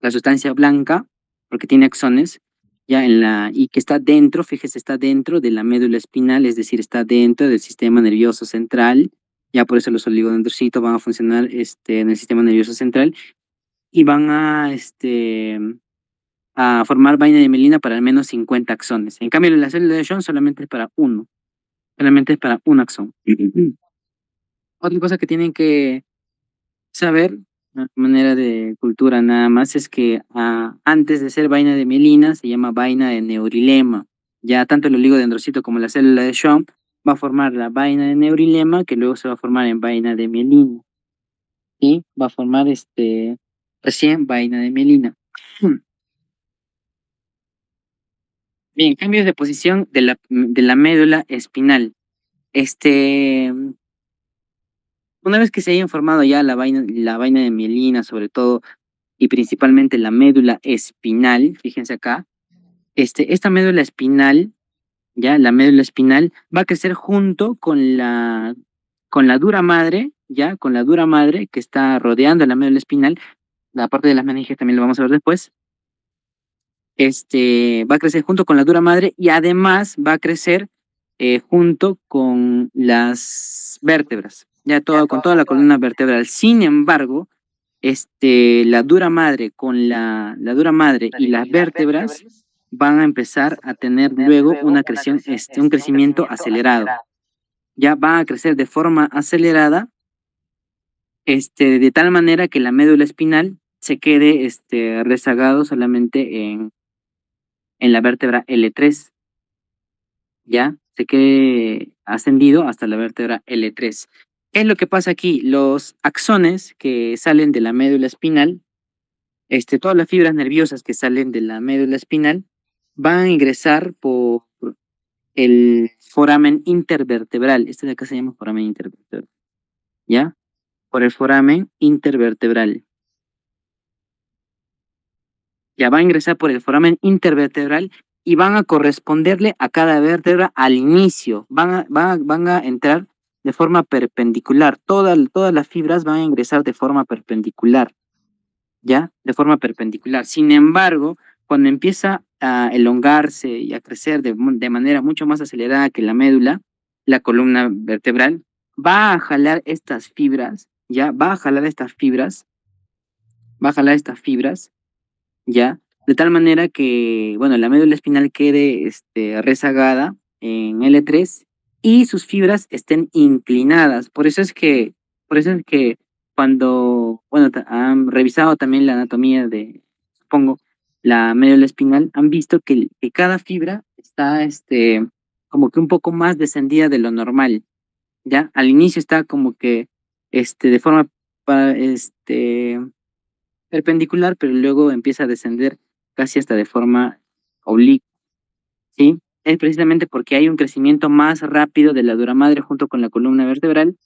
sustancia blanca, porque tiene axones, y que está dentro, fíjese, está dentro de la médula espinal, es decir, está dentro del sistema nervioso central. Ya por eso los oligodendrocitos van a funcionar en el sistema nervioso central y van a formar vaina de mielina para al menos 50 axones. En cambio, la célula de Schwann solamente es para uno, solamente es para un axón. Otra cosa que tienen que saber, a manera de cultura nada más, es que antes de ser vaina de mielina se llama vaina de neurilema. Ya tanto el oligodendrocito como la célula de Schwann va a formar la vaina de neurilema que luego se va a formar en vaina de mielina. Y va a formar recién vaina de mielina. Bien, cambios de posición de la médula espinal. Este, una vez que se haya formado ya la vaina de mielina, sobre todo, y principalmente la médula espinal, fíjense acá, esta médula espinal, ya, la médula espinal va a crecer junto con la dura madre, ya, con la dura madre que está rodeando la médula espinal, la parte de las meninges también lo vamos a ver después. Va a crecer junto con la dura madre y además va a crecer junto con las vértebras, con toda la columna vertebral. Sin embargo, la dura madre con la dura madre y las vértebras van a empezar a tener luego un crecimiento acelerado. Ya van a crecer de forma acelerada, de tal manera que la médula espinal se quede rezagado solamente en la vértebra L3, ya se quede ascendido hasta la vértebra L3. ¿Qué es lo que pasa aquí? Los axones que salen de la médula espinal, todas las fibras nerviosas que salen de la médula espinal, van a ingresar por el foramen intervertebral. Este de acá se llama foramen intervertebral, ¿ya? Por el foramen intervertebral. Ya va a ingresar por el foramen intervertebral y van a corresponderle a cada vértebra al inicio. Van a entrar de forma perpendicular. Todas las fibras van a ingresar de forma perpendicular, ¿ya? De forma perpendicular. Sin embargo, cuando empieza a elongarse y a crecer de manera mucho más acelerada que la médula, la columna vertebral, va a jalar estas fibras, ¿ya? Va a jalar estas fibras, ¿ya? De tal manera que, bueno, la médula espinal quede rezagada en L3 y sus fibras estén inclinadas. Por eso es que cuando, bueno, han revisado también la anatomía supongo, la médula espinal, han visto que cada fibra está, como que un poco más descendida de lo normal, ¿ya? Al inicio está como que, de forma, pa- este, perpendicular, pero luego empieza a descender casi hasta de forma oblicua, ¿sí? Es precisamente porque hay un crecimiento más rápido de la dura madre junto con la columna vertebral,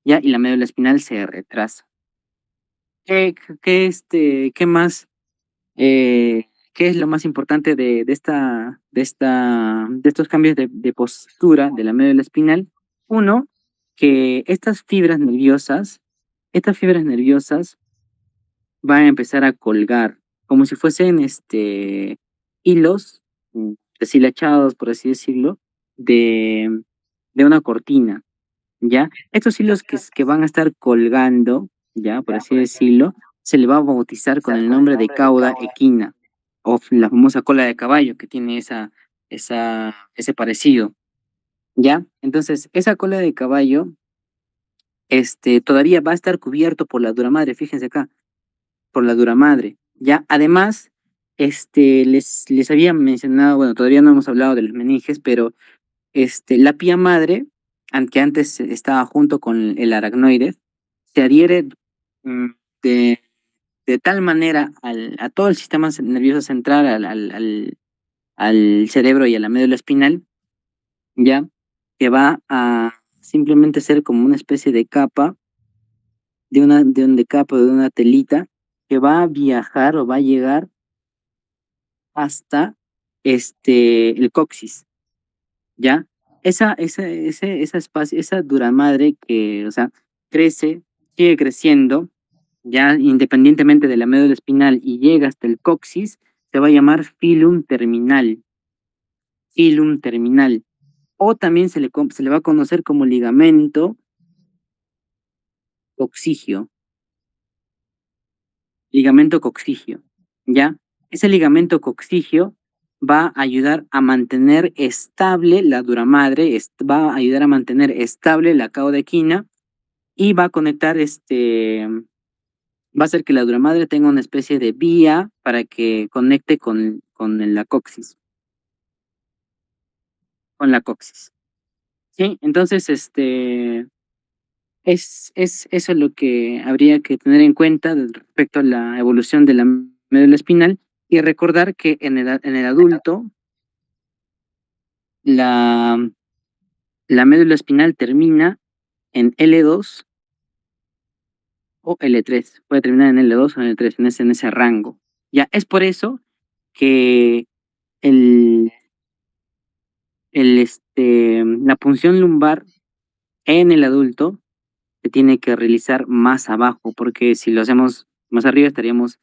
¿ya? Y la médula espinal se retrasa. ¿Qué más? ¿Qué es lo más importante de estos cambios de postura de la médula espinal? Uno, que estas fibras nerviosas van a empezar a colgar, como si fuesen hilos deshilachados, por así decirlo, de, de una cortina, ¿ya? Estos hilos que van a estar colgando, ¿ya? Por así decirlo, se le va a bautizar con el nombre de cauda equina, o la famosa cola de caballo que tiene ese parecido, ¿ya? Entonces, esa cola de caballo, todavía va a estar cubierto por la dura madre, fíjense acá, por la dura madre, ¿ya? Además, les había mencionado, bueno, todavía no hemos hablado de los meninges, pero la pía madre, que antes estaba junto con el aracnoide, se adhiere mm, de, de tal manera a todo el sistema nervioso central, al cerebro y a la médula espinal, ya, que va a simplemente ser como una especie de capa, de capa, de una telita, que va a viajar o va a llegar hasta el coxis, ¿ya? Esa espacio, esa duramadre que, o sea, crece, sigue creciendo, ya independientemente de la médula espinal y llega hasta el coxis, se va a llamar filum terminal, o también se le va a conocer como coxigio, ligamento coxigio, ¿ya? Ese ligamento coxigio va a ayudar a mantener estable la duramadre, va a ayudar a mantener estable la cauda equina y va a conectar va a hacer que la duramadre tenga una especie de vía para que conecte con la coxis, con la coxis. ¿Sí? Entonces, es eso lo que habría que tener en cuenta respecto a la evolución de la médula espinal y recordar que en el adulto la, la médula espinal termina en L2 o L3, puede terminar en L2 o en L3, en ese rango. Ya, es por eso que el, la punción lumbar en el adulto se tiene que realizar más abajo, porque si lo hacemos más arriba estaríamos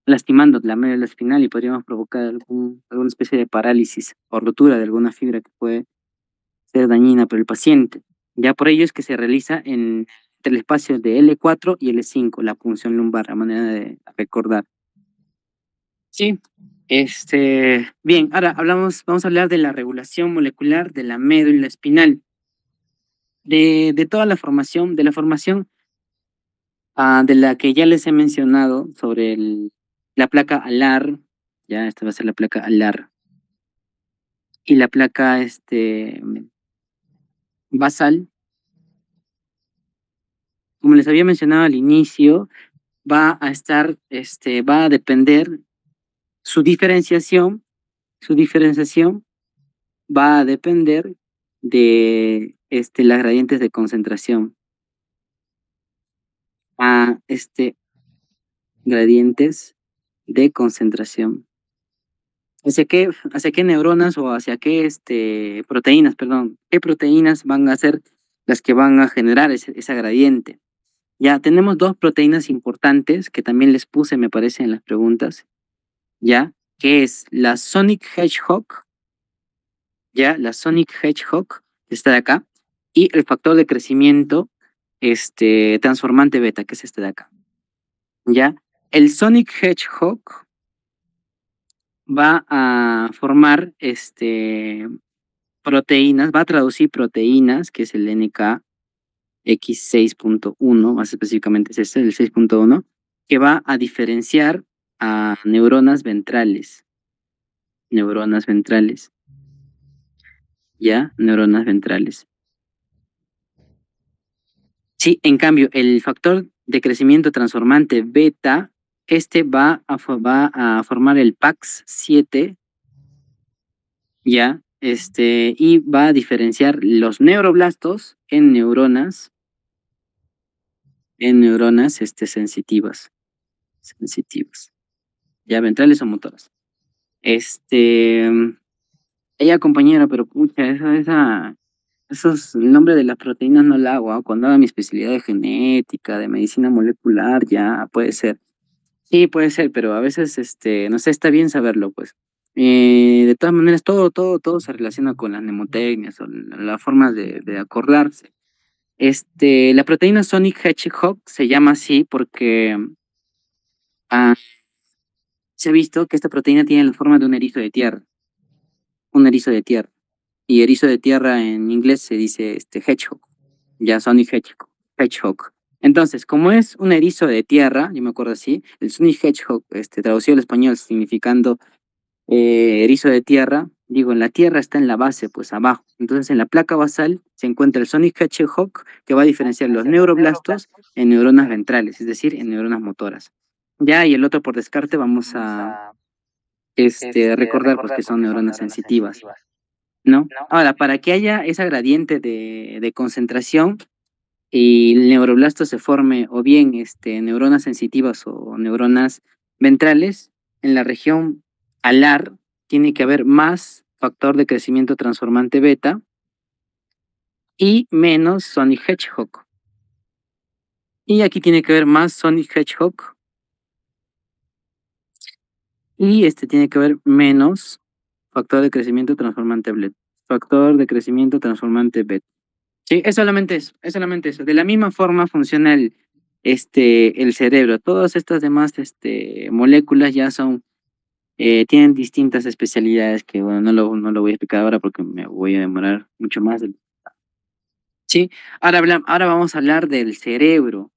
lastimando la médula espinal y podríamos provocar alguna especie de parálisis o rotura de alguna fibra que puede ser dañina para el paciente. Ya por ello es que se realiza entre el espacio de L4 y L5, la punción lumbar, a manera de recordar. Sí, bien, ahora vamos a hablar de la regulación molecular de la médula espinal, de toda la formación, de la formación de la que ya les he mencionado sobre la placa alar, ya esta va a ser la placa alar, y la placa basal, como les había mencionado al inicio, va a estar, va a depender su su diferenciación va a depender de las gradientes de concentración. A gradientes de concentración. Hacia qué neuronas o hacia qué proteínas, perdón, qué proteínas van a ser las que van a generar esa gradiente? Ya tenemos dos proteínas importantes que también les puse, me parece, en las preguntas, ya, que es la Sonic Hedgehog, ya, la Sonic Hedgehog, que está de acá, y el factor de crecimiento, transformante beta, que es este de acá, ya. El Sonic Hedgehog va a formar, proteínas, va a traducir proteínas, que es el NKX6.1, más específicamente es este, el 6.1, que va a diferenciar a neuronas ventrales, ¿ya? Neuronas ventrales. Sí, en cambio, el factor de crecimiento transformante beta, va a formar el PAX7, ¿ya? Y va a diferenciar los neuroblastos en neuronas, sensitivas, ya ventrales o motoras. Ella compañera, pero pucha, el nombre de las proteínas no la hago, ¿ah? Cuando haga mi especialidad de genética, de medicina molecular, ya puede ser. Sí, puede ser, pero a veces, no sé, está bien saberlo, pues. De todas maneras, todo se relaciona con las mnemotecnias o las formas de acordarse. La proteína Sonic Hedgehog se llama así porque ah, se ha visto que esta proteína tiene la forma de un erizo de tierra, un erizo de tierra. Y erizo de tierra en inglés se dice hedgehog, ya Sonic Hedgehog, Hedgehog. Entonces, como es un erizo de tierra, yo me acuerdo así, el Sonic Hedgehog, traducido al español significando erizo de tierra, digo, en la tierra está en la base, pues abajo. Entonces, en la placa basal se encuentra el Sonic Hedgehog que va a diferenciar los neuroblastos en neuronas ventrales, es decir, en neuronas motoras. Ya, y el otro por descarte vamos a recordar pues que son neuronas sensitivas, ¿no? Ahora, para que haya esa gradiente de concentración y el neuroblasto se forme o bien neuronas sensitivas o neuronas ventrales, en la región alar tiene que haber más factor de crecimiento transformante beta y menos Sonic Hedgehog. Y aquí tiene que haber más Sonic Hedgehog y tiene que haber menos factor de crecimiento transformante beta. Factor de crecimiento transformante beta. Sí, es solamente eso, es solamente eso. De la misma forma funciona el cerebro. Todas estas demás moléculas ya son, tienen distintas especialidades que, bueno, no lo voy a explicar ahora porque me voy a demorar mucho más. Sí, ahora vamos a hablar del cerebro.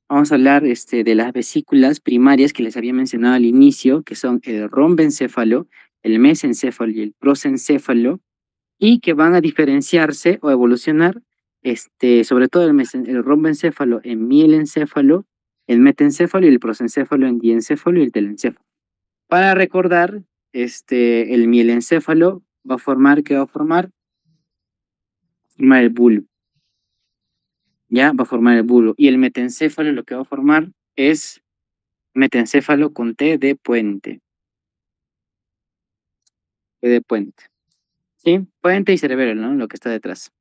Vamos a hablar de las vesículas primarias que les había mencionado al inicio, que son el rombencéfalo, el mesencéfalo y el prosencéfalo, y que van a diferenciarse o evolucionar, sobre todo el rombencéfalo en mielencéfalo, el metencéfalo y el prosencéfalo en diencéfalo y el telencéfalo. Para recordar, el mielencéfalo va a formar, ¿qué va a formar? Formar el bulbo, ¿ya? Va a formar el bulbo. Y el metencéfalo lo que va a formar es metencéfalo con T de puente. T de puente. ¿Sí? Puente y cerebelo, ¿no? Lo que está detrás.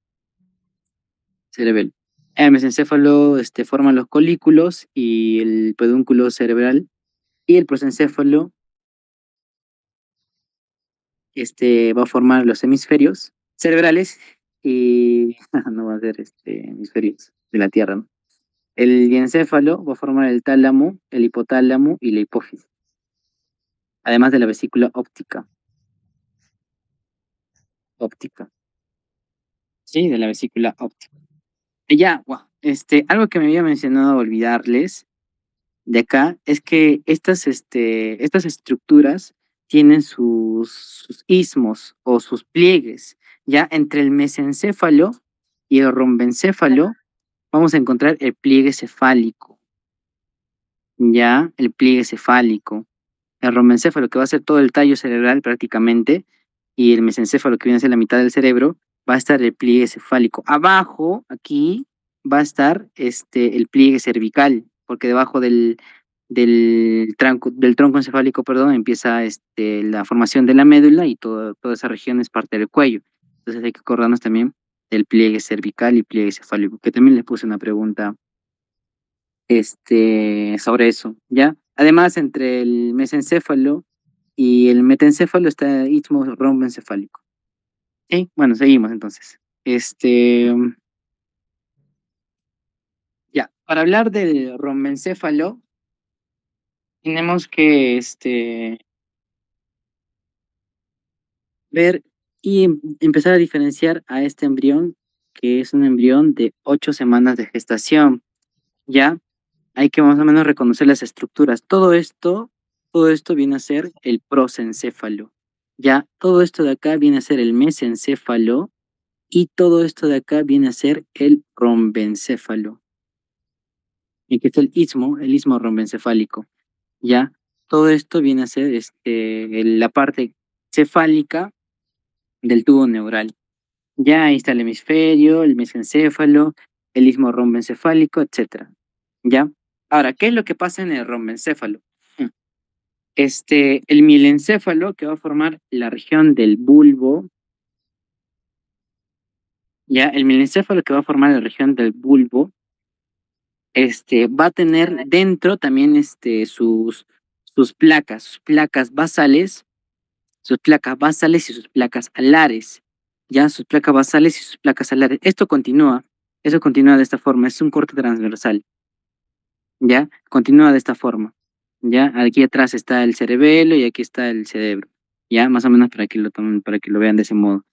Cerebelo. El mesencéfalo forma los colículos y el pedúnculo cerebral, y el prosencéfalo va a formar los hemisferios cerebrales y no va a ser hemisferios de la Tierra, ¿no? El diencéfalo va a formar el tálamo, el hipotálamo y la hipófisis, además de la vesícula óptica. Óptica. Sí, de la vesícula óptica. Y ya, wow. Algo que me había mencionado olvidarles de acá es que estas estructuras tienen sus istmos o sus pliegues. Ya entre el mesencéfalo y el rombencéfalo vamos a encontrar el pliegue cefálico. Ya, el pliegue cefálico. El rombencéfalo, que va a ser todo el tallo cerebral prácticamente, y el mesencéfalo, que viene a ser la mitad del cerebro, va a estar el pliegue cefálico. Abajo, aquí, va a estar el pliegue cervical, porque debajo del tronco encefálico, perdón, empieza la formación de la médula y toda esa región es parte del cuello. Entonces hay que acordarnos también del pliegue cervical y pliegue cefálico, que también les puse una pregunta sobre eso, ¿ya? Además, entre el mesencéfalo y el metencéfalo está el istmo romboencefálico. ¿Sí? Bueno, seguimos entonces. Ya, para hablar del rombencéfalo, tenemos que ver y empezar a diferenciar a este embrión, que es un embrión de 8 semanas de gestación, ¿ya? Hay que más o menos reconocer las estructuras. Todo esto viene a ser el prosencéfalo. Ya, todo esto de acá viene a ser el mesencéfalo y todo esto de acá viene a ser el rombencéfalo. Y que está el istmo rombencefálico. Ya, todo esto viene a ser la parte cefálica del tubo neural. Ya ahí está el hemisferio, el mesencéfalo, el istmo rombencefálico, etcétera. ¿Ya? Ahora, ¿qué es lo que pasa en el rombencéfalo? Mm. El mielencéfalo, que va a formar la región del bulbo, ya, el mielencéfalo que va a formar la región del bulbo, va a tener dentro también sus placas basales, sus placas basales y sus placas alares, ya, sus placas basales y sus placas alares. Eso continúa de esta forma, es un corte transversal, ya, continúa de esta forma, ya, aquí atrás está el cerebelo y aquí está el cerebro, ya, más o menos para que lo tomen, para que lo vean de ese modo.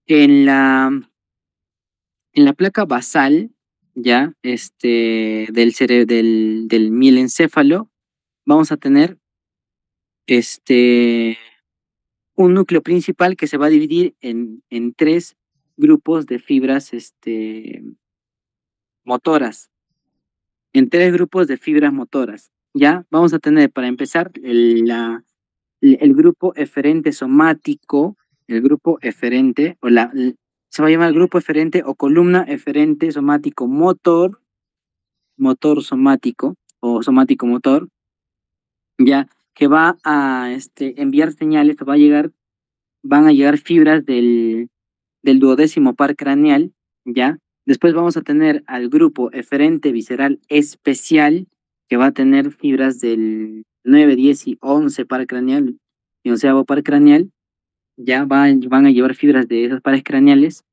En la, en la placa basal, ya, del mielencéfalo, vamos a tener, este, un núcleo principal que se va a dividir en tres grupos de fibras, motoras, en tres grupos de fibras motoras. Ya vamos a tener, para empezar, el grupo eferente somático, el grupo eferente, se va a llamar grupo eferente o columna eferente somático motor, motor somático o somático motor, ya, que va a enviar señales, van a llegar fibras del duodécimo par craneal, ¿ya? Después vamos a tener al grupo eferente visceral especial, que va a tener fibras del 9, 10 y 11 par craneal, y onceavo par craneal, ya van a llevar fibras de esos pares craneales.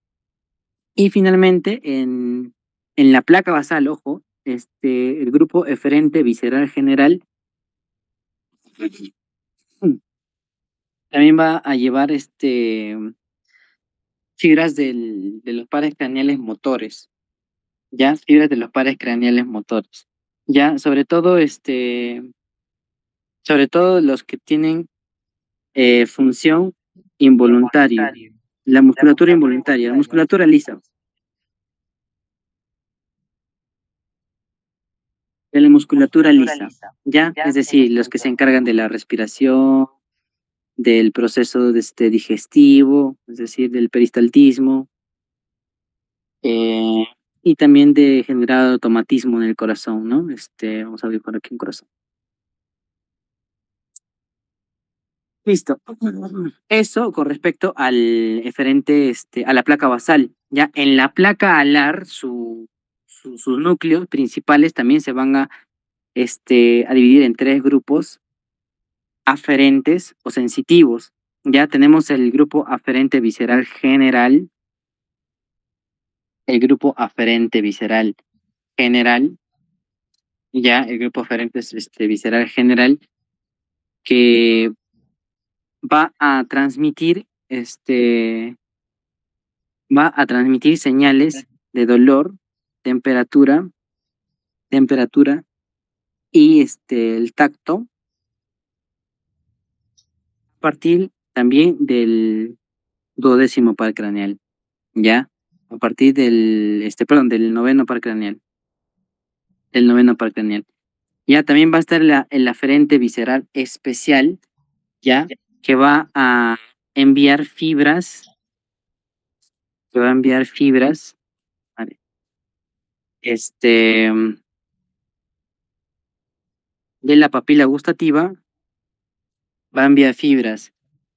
Y finalmente, en la placa basal, ojo, el grupo eferente visceral general también va a llevar fibras de los pares craneales motores, ya, fibras de los pares craneales motores. Ya, sobre todo los que tienen función involuntaria, la musculatura involuntaria, la musculatura lisa, de la musculatura lisa, ya, es decir, los que se encargan de la respiración, del proceso digestivo, es decir, del peristaltismo, eh, y también de generar automatismo en el corazón, ¿no? Vamos a ver por aquí un corazón. Listo. Eso con respecto al eferente, a la placa basal. Ya en la placa alar, sus núcleos principales también se van a dividir en tres grupos aferentes o sensitivos. Ya tenemos el grupo aferente visceral general, el grupo aferente visceral general, ya el grupo aferente visceral general, que va a transmitir va a transmitir señales de dolor, temperatura, temperatura y el tacto a partir también del duodécimo par craneal, ¿ya? A partir del noveno par craneal, del noveno par craneal. Ya también va a estar el aferente visceral especial, ¿ya? Que va a enviar fibras, que va a enviar fibras, ¿vale? De la papila gustativa, va a enviar fibras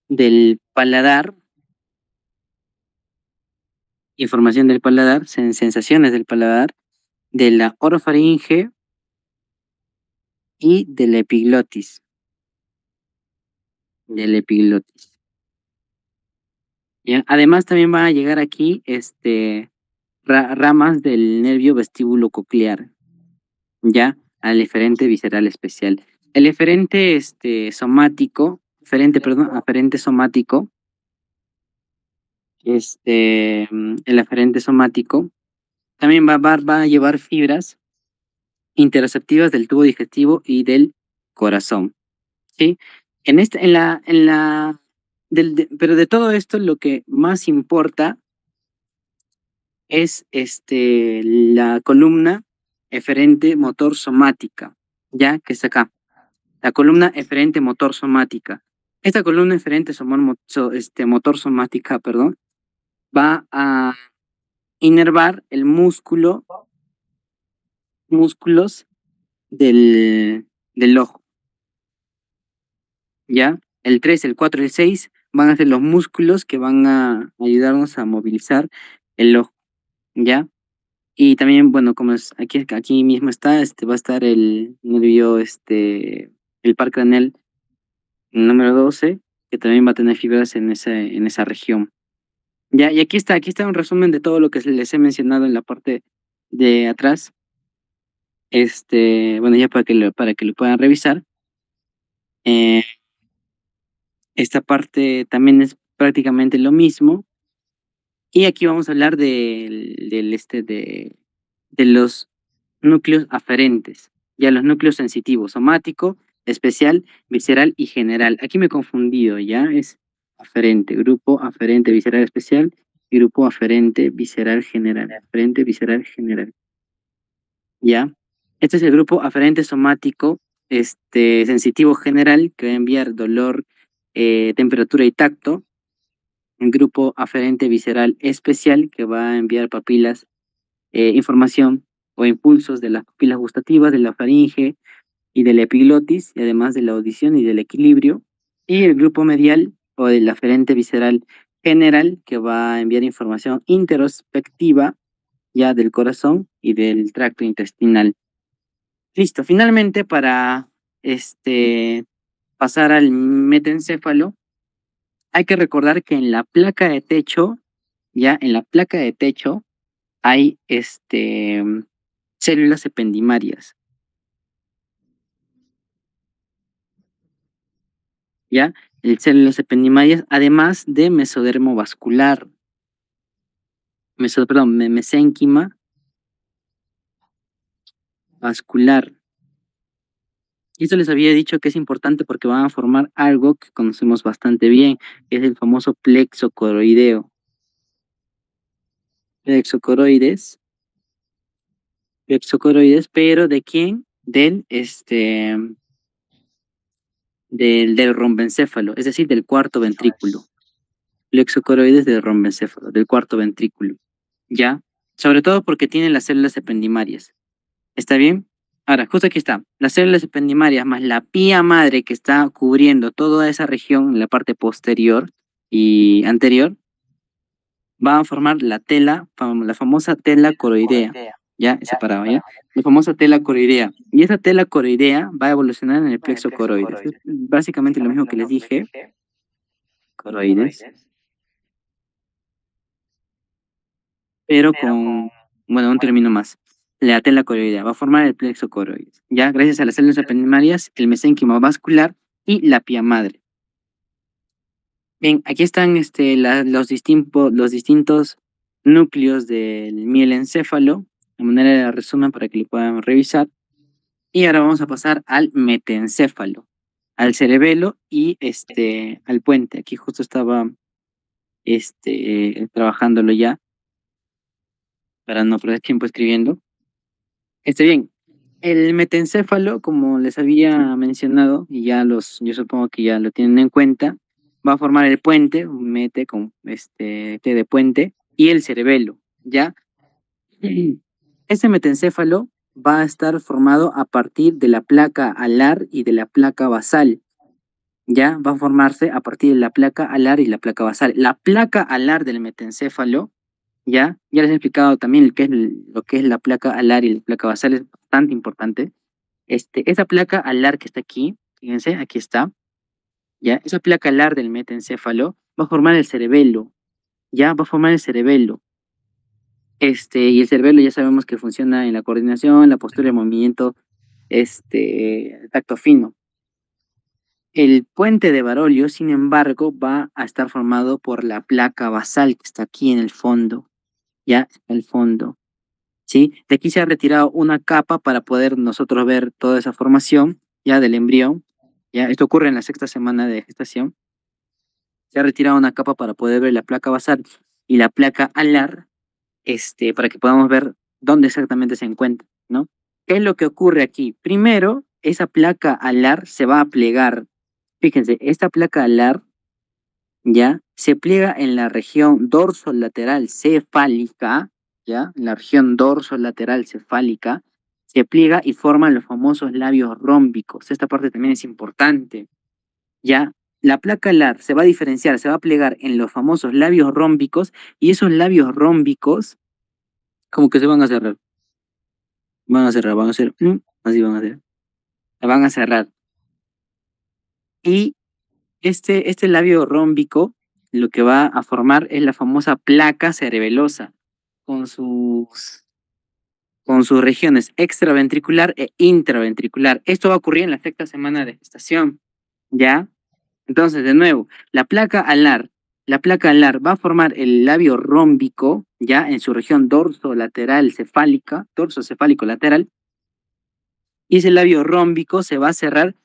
del paladar, información del paladar, sensaciones del paladar, de la orofaringe y de la epiglotis, del epiglotis. ¿Ya? Además también van a llegar aquí ramas del nervio vestíbulo coclear, ya, al eferente visceral especial. El eferente somático, aferente somático, el aferente somático también va a llevar fibras interoceptivas del tubo digestivo y del corazón, ¿sí? Pero de todo esto lo que más importa es la columna eferente motor somática, ya que está acá, la columna eferente motor somática. Esta columna eferente motor somática, perdón, va a inervar el músculos del ojo, ¿ya? El 3, el 4 y el 6 van a ser los músculos que van a ayudarnos a movilizar el ojo, ¿ya? Y también, bueno, como aquí mismo está, va a estar el nervio, el par craneal número 12, que también va a tener fibras en esa región. Ya, y aquí está un resumen de todo lo que les he mencionado en la parte de atrás. Bueno, ya para que lo puedan revisar. Eh, esta parte también es prácticamente lo mismo. Y aquí vamos a hablar de los núcleos aferentes, ya los núcleos sensitivos, somático, especial, visceral y general. Aquí me he confundido, ya es aferente, grupo aferente, visceral, especial, y grupo aferente, visceral, general, aferente, visceral, general, ya. Este es el grupo aferente somático, sensitivo general, que va a enviar dolor, temperatura y tacto. El grupo aferente visceral especial, que va a enviar papilas, información o impulsos de las papilas gustativas, de la faringe y de la epiglotis, y además de la audición y del equilibrio. Y el grupo medial o el aferente visceral general, que va a enviar información introspectiva ya del corazón y del tracto intestinal. Listo, finalmente para pasar al metencéfalo, hay que recordar que en la placa de techo, ya en la placa de techo, hay células ependimarias, ¿ya? El células ependimarias, además de mesodermo vascular, mesénquima vascular. Y esto les había dicho que es importante porque van a formar algo que conocemos bastante bien, que es el famoso plexo coroideo. Plexocoroides, plexocoroides, pero ¿de quién? Del rombencéfalo, es decir, del cuarto ventrículo. Plexocoroides del rombencéfalo, del cuarto ventrículo. ¿Ya? Sobre todo porque tienen las células ependimarias. ¿Está bien? Ahora, justo aquí está. Las células ependimarias más la pía madre que está cubriendo toda esa región en la parte posterior y anterior, van a formar la la famosa tela coroidea. ¿Ya? Es separado, ¿ya? La famosa tela coroidea. Y esa tela coroidea va a evolucionar en el plexo coroides. Es básicamente lo mismo que les dije. Coroides. Pero con, bueno, un término más. La tela coroidea va a formar el plexo coroides, ya gracias a las células ependimarias, el mesénquima vascular y la pía madre. Bien, aquí están los distintos núcleos del mielencéfalo, de manera de resumen para que lo puedan revisar. Y ahora vamos a pasar al metencéfalo, al cerebelo y al puente. Aquí justo estaba trabajándolo ya para no perder tiempo escribiendo. Bien, el metencéfalo, como les había mencionado, y yo supongo que ya lo tienen en cuenta, va a formar el puente, un mete con T de puente, y el cerebelo, ¿ya? Este metencéfalo va a estar formado a partir de la placa alar y de la placa basal, ¿ya? Va a formarse a partir de la placa alar y la placa basal. La placa alar del metencéfalo, ya les he explicado también lo que es la placa alar y la placa basal, es bastante importante. Esa placa alar que está aquí, fíjense, aquí está, ya, esa placa alar del metencéfalo va a formar el cerebelo, ya, va a formar el cerebelo. Y el cerebelo ya sabemos que funciona en la coordinación, la postura, el movimiento, tacto fino. El puente de Barolio, sin embargo, va a estar formado por la placa basal que está aquí en el fondo, ya, en el fondo. ¿Sí? De aquí se ha retirado una capa para poder nosotros ver toda esa formación ya del embrión. Ya, esto ocurre en la sexta semana de gestación. Se ha retirado una capa para poder ver la placa basal y la placa alar, para que podamos ver dónde exactamente se encuentra, ¿no? ¿Qué es lo que ocurre aquí? Primero, esa placa alar se va a plegar. Fíjense, esta placa alar ya se pliega en la región dorsolateral cefálica, ya, en la región dorsolateral cefálica, se pliega y forman los famosos labios rómbicos. Esta parte también es importante, ya. La placa alar se va a diferenciar, se va a plegar en los famosos labios rómbicos y esos labios rómbicos como que se van a hacer, así van a hacer, se van a cerrar. Y Este labio rómbico lo que va a formar es la famosa placa cerebelosa con sus regiones extraventricular e intraventricular. Esto va a ocurrir en la sexta semana de gestación, ¿ya? Entonces, de nuevo, la placa alar va a formar el labio rómbico, ya en su región dorso-lateral cefálica, dorso-cefálico lateral, y ese labio rómbico se va a cerrar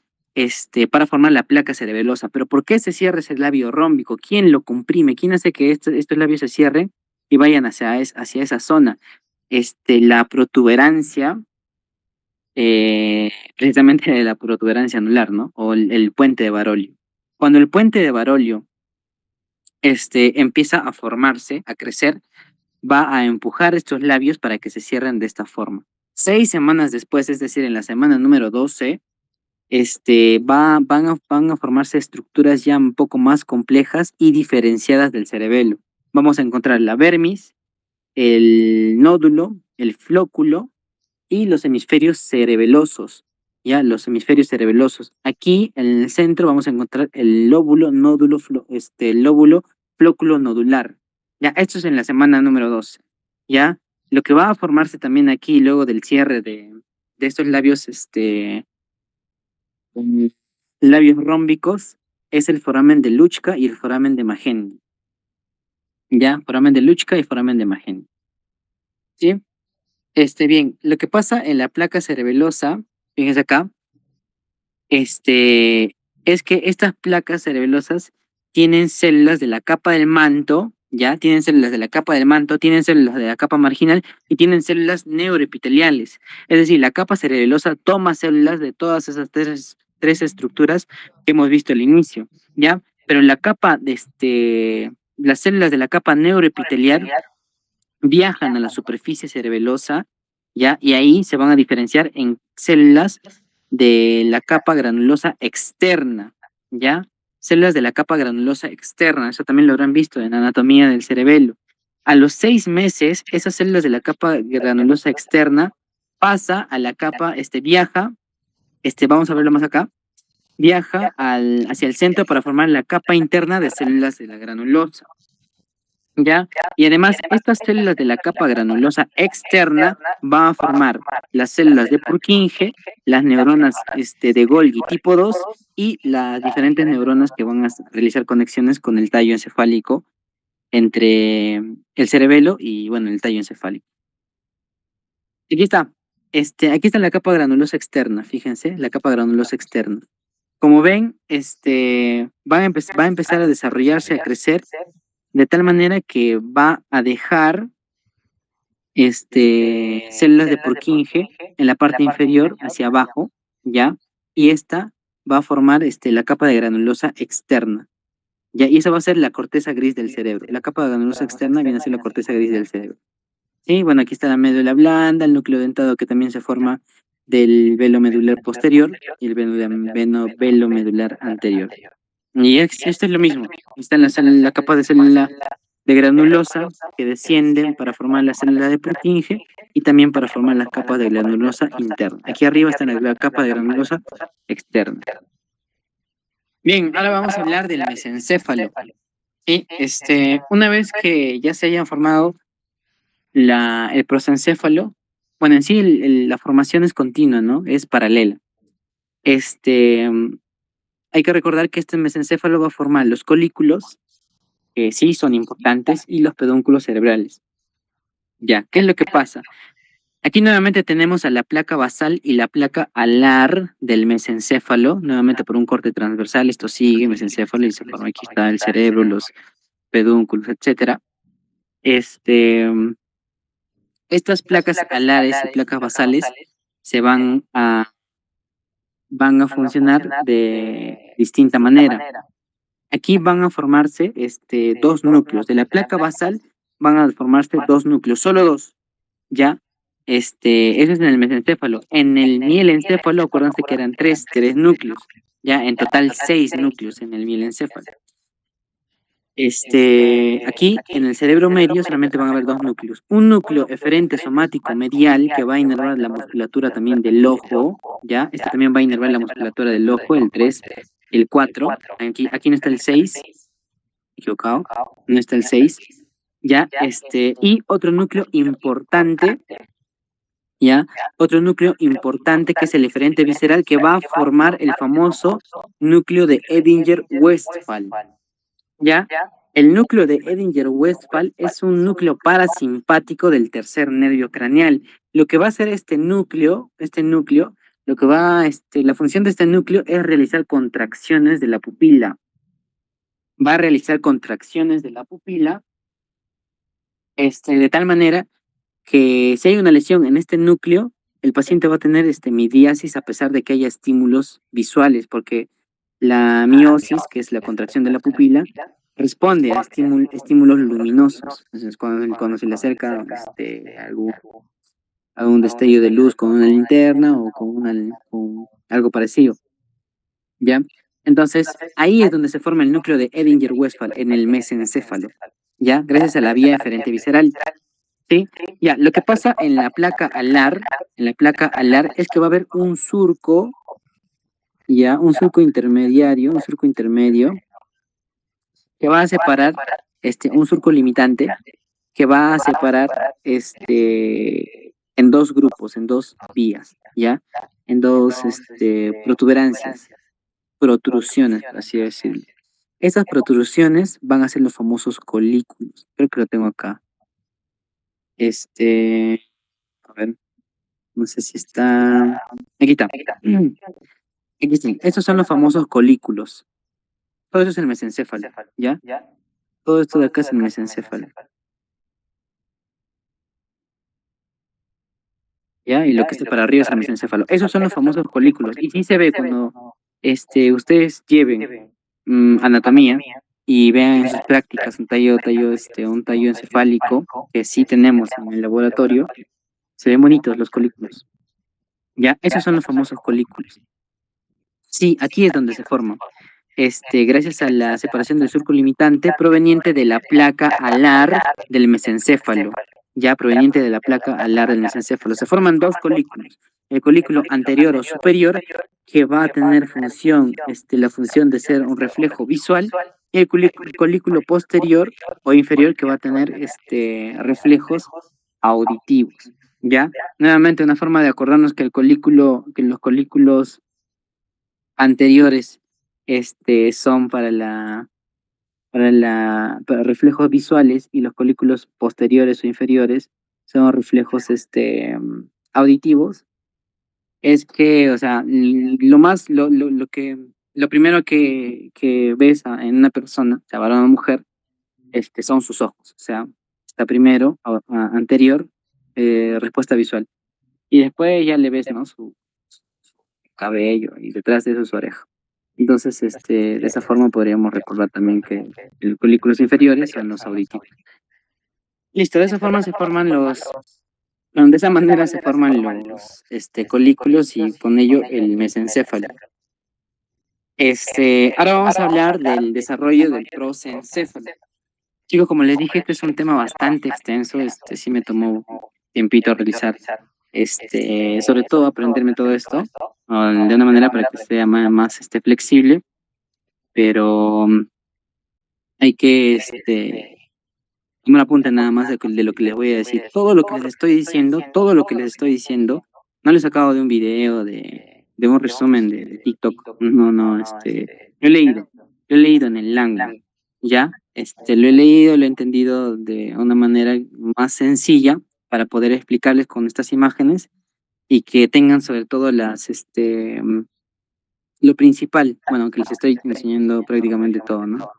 para formar la placa cerebelosa. Pero ¿por qué se cierra ese labio rómbico? ¿Quién lo comprime? ¿Quién hace que estos labios se cierren y vayan hacia esa zona? La protuberancia, precisamente de la protuberancia anular, ¿no? O el puente de Barolio. Cuando el puente de Barolio empieza a formarse, a crecer, va a empujar estos labios para que se cierren de esta forma. 6 semanas después, es decir, en la semana número 12, van a formarse estructuras ya un poco más complejas y diferenciadas del cerebelo. Vamos a encontrar la vermis, el nódulo, el flóculo y los hemisferios cerebelosos, ¿ya? Los hemisferios cerebelosos. Aquí en el centro vamos a encontrar el lóbulo, nódulo, el lóbulo, flóculo nodular. Ya, esto es en la semana número 12, ¿ya? Lo que va a formarse también aquí luego del cierre de estos labios, labios rómbicos, es el foramen de Luchka y el foramen de Mageni. ¿Ya? Foramen de Luchka y foramen de Mageni. ¿Sí? Bien, lo que pasa en la placa cerebelosa, fíjense acá, es que estas placas cerebelosas tienen células de la capa del manto, ¿ya? Tienen células de la capa del manto, tienen células de la capa marginal y tienen células neuroepiteliales. Es decir, la capa cerebelosa toma células de todas esas tres estructuras que hemos visto al inicio, ¿ya? Pero la capa las células de la capa neuroepitelial viajan a la superficie cerebelosa, ¿ya? Y ahí se van a diferenciar en células de la capa granulosa externa, ¿ya? Células de la capa granulosa externa, eso también lo habrán visto en anatomía del cerebelo. A los 6 meses, esas células de la capa granulosa externa pasa a la capa, viaja, vamos a verlo más acá, viaja hacia el centro para formar la capa interna de células de la granulosa. ¿Ya? Y además, estas células de la capa granulosa externa van a formar las células de Purkinje, las neuronas de Golgi tipo 2 y las diferentes neuronas que van a realizar conexiones con el tallo encefálico entre el cerebelo y, bueno, el tallo encefálico. Aquí está. Aquí está la capa granulosa externa, fíjense, la capa granulosa externa. Como ven, va a empezar a desarrollarse, a crecer, de tal manera que va a dejar células de Purkinje en la parte inferior hacia abajo, ¿ya? Y esta va a formar la capa de granulosa externa, ¿ya? Y esa va a ser la corteza gris del cerebro. La capa de granulosa externa viene a ser la corteza gris del cerebro. Sí, bueno, aquí está la médula blanda, el núcleo dentado que también se forma del velo medular posterior y el velo medular anterior. Y esto es lo mismo. Está en la capa de célula de granulosa que descienden para formar la célula de Purkinje y también para formar las capas de granulosa interna. Aquí arriba está la capa de granulosa externa. Bien, ahora vamos a hablar del mesencéfalo. Y una vez que ya se hayan formado el prosencéfalo, bueno, en sí la formación es continua, ¿no? Es paralela. Hay que recordar que este mesencéfalo va a formar los colículos, que sí son importantes, y los pedúnculos cerebrales. Ya, ¿qué es lo que pasa? Aquí nuevamente tenemos a la placa basal y la placa alar del mesencéfalo, nuevamente por un corte transversal, esto sigue mesencéfalo y se forma, aquí está el cerebro, los pedúnculos, etcétera. Estas placas alares y placas basales se van a funcionar de distinta manera. Aquí van a formarse dos núcleos. De la placa basal van a formarse dos núcleos, solo dos, ¿ya? Eso es en el mesencéfalo. En el mielencéfalo, acuérdense que eran tres núcleos, ya en total 6 núcleos en el mielencéfalo. Aquí en el cerebro medio solamente van a haber dos núcleos. Un núcleo eferente somático medial que va a inervar la musculatura también del ojo, ¿ya? También va a inervar la musculatura del ojo, el 3. el 4, aquí no está el 6, equivocado, no está el 6, ya, y otro núcleo importante, ya, otro núcleo importante que es el eferente visceral que va a formar el famoso núcleo de Edinger-Westphal, ya. El núcleo de Edinger-Westphal es un núcleo parasimpático del tercer nervio craneal. Lo que va a hacer la función de este núcleo es realizar contracciones de la pupila. Va a realizar contracciones de la pupila, de tal manera que si hay una lesión en este núcleo, el paciente va a tener midriasis a pesar de que haya estímulos visuales, porque la miosis, que es la contracción de la pupila, responde a estímulos luminosos. Entonces, cuando se le acerca algún destello de luz con una linterna o con algo parecido, ¿ya? Entonces, ahí es donde se forma el núcleo de Edinger-Westphal en el mesencéfalo, ¿ya? Gracias a la vía eferente visceral. ¿Sí? Ya, lo que pasa en la placa alar, es que va a haber un surco, ya, un surco intermedio, que va a separar, un surco limitante, que va a separar, en dos grupos, en dos vías, ¿ya? En dos, protrusiones, por así decirlo. Esas protrusiones van a ser los famosos colículos. Creo que lo tengo acá. A ver. No sé si está. Aquí está. Aquí está. Estos son los famosos colículos. Todo eso es el mesencéfalo, ¿ya? Todo esto de acá es el mesencéfalo. ¿Ya? Y lo que está para arriba es el mesencéfalo. Esos son los famosos colículos. Y sí se ve cuando ustedes lleven anatomía y vean en sus prácticas un tallo encefálico, que sí tenemos en el laboratorio, se ven bonitos los colículos. ¿Ya? Esos son los famosos colículos. Sí, aquí es donde se forman. Gracias a la separación del surco limitante proveniente de la placa alar del mesencéfalo, ya proveniente de la placa alar del mesencéfalo. Se forman dos colículos, el colículo anterior o superior, que va a tener la función de ser un reflejo visual, y el colículo posterior o inferior, que va a tener reflejos auditivos, ¿ya? Nuevamente, una forma de acordarnos que los colículos anteriores son para reflejos visuales, y los colículos posteriores o inferiores son reflejos auditivos. Es que, o sea, lo primero que ves en una persona, sea varón o mujer, son sus ojos. O sea, está primero, anterior, respuesta visual. Y después ya le ves, ¿no? Su cabello, y detrás de eso su oreja. Entonces, de esa forma podríamos recordar también que los colículos inferiores son los auditivos. Listo, de esa forma se forman de esa manera se forman los colículos, y con ello el mesencéfalo. Ahora vamos a hablar del desarrollo del prosencéfalo. Chicos, como les dije, este es un tema bastante extenso, sí me tomó tiempito realizar, sobre todo aprenderme todo esto, de una manera para que sea más flexible, pero hay que, tomar apunte nada más de lo que les voy a decir. Todo lo que les estoy diciendo, no lo he sacado de un video, de un resumen de TikTok. No, lo he leído en el ángulo, ¿ya? Lo he leído, lo he entendido de una manera más sencilla para poder explicarles con estas imágenes, y que tengan sobre todo lo principal, bueno, que les estoy enseñando prácticamente todo, ¿no?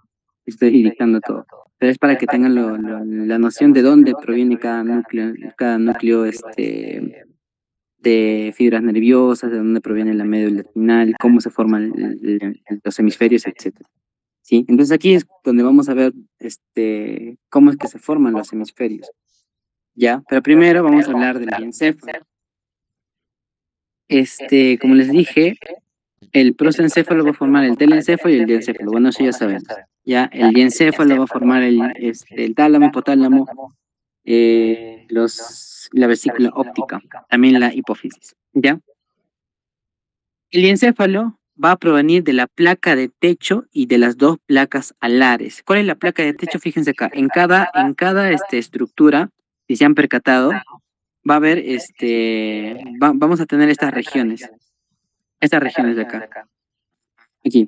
Estoy dictando todo. Pero es para que tengan la noción de dónde proviene cada núcleo, de fibras nerviosas, de dónde proviene la médula espinal, cómo se forman los hemisferios, etcétera. ¿Sí? Entonces aquí es donde vamos a ver, cómo es que se forman los hemisferios, ¿ya? Pero primero vamos a hablar del diencéfalo. Como les dije, el prosencéfalo va a formar el telencéfalo y el diencéfalo. Bueno, eso ya sabemos. Ya, el diencéfalo va a formar el tálamo, hipotálamo, la vesícula óptica, también la hipófisis. ¿Ya? El diencéfalo va a provenir de la placa de techo y de las dos placas alares. ¿Cuál es la placa de techo? Fíjense acá, en cada estructura, si se han percatado, va a haber, vamos a tener estas regiones de acá, aquí.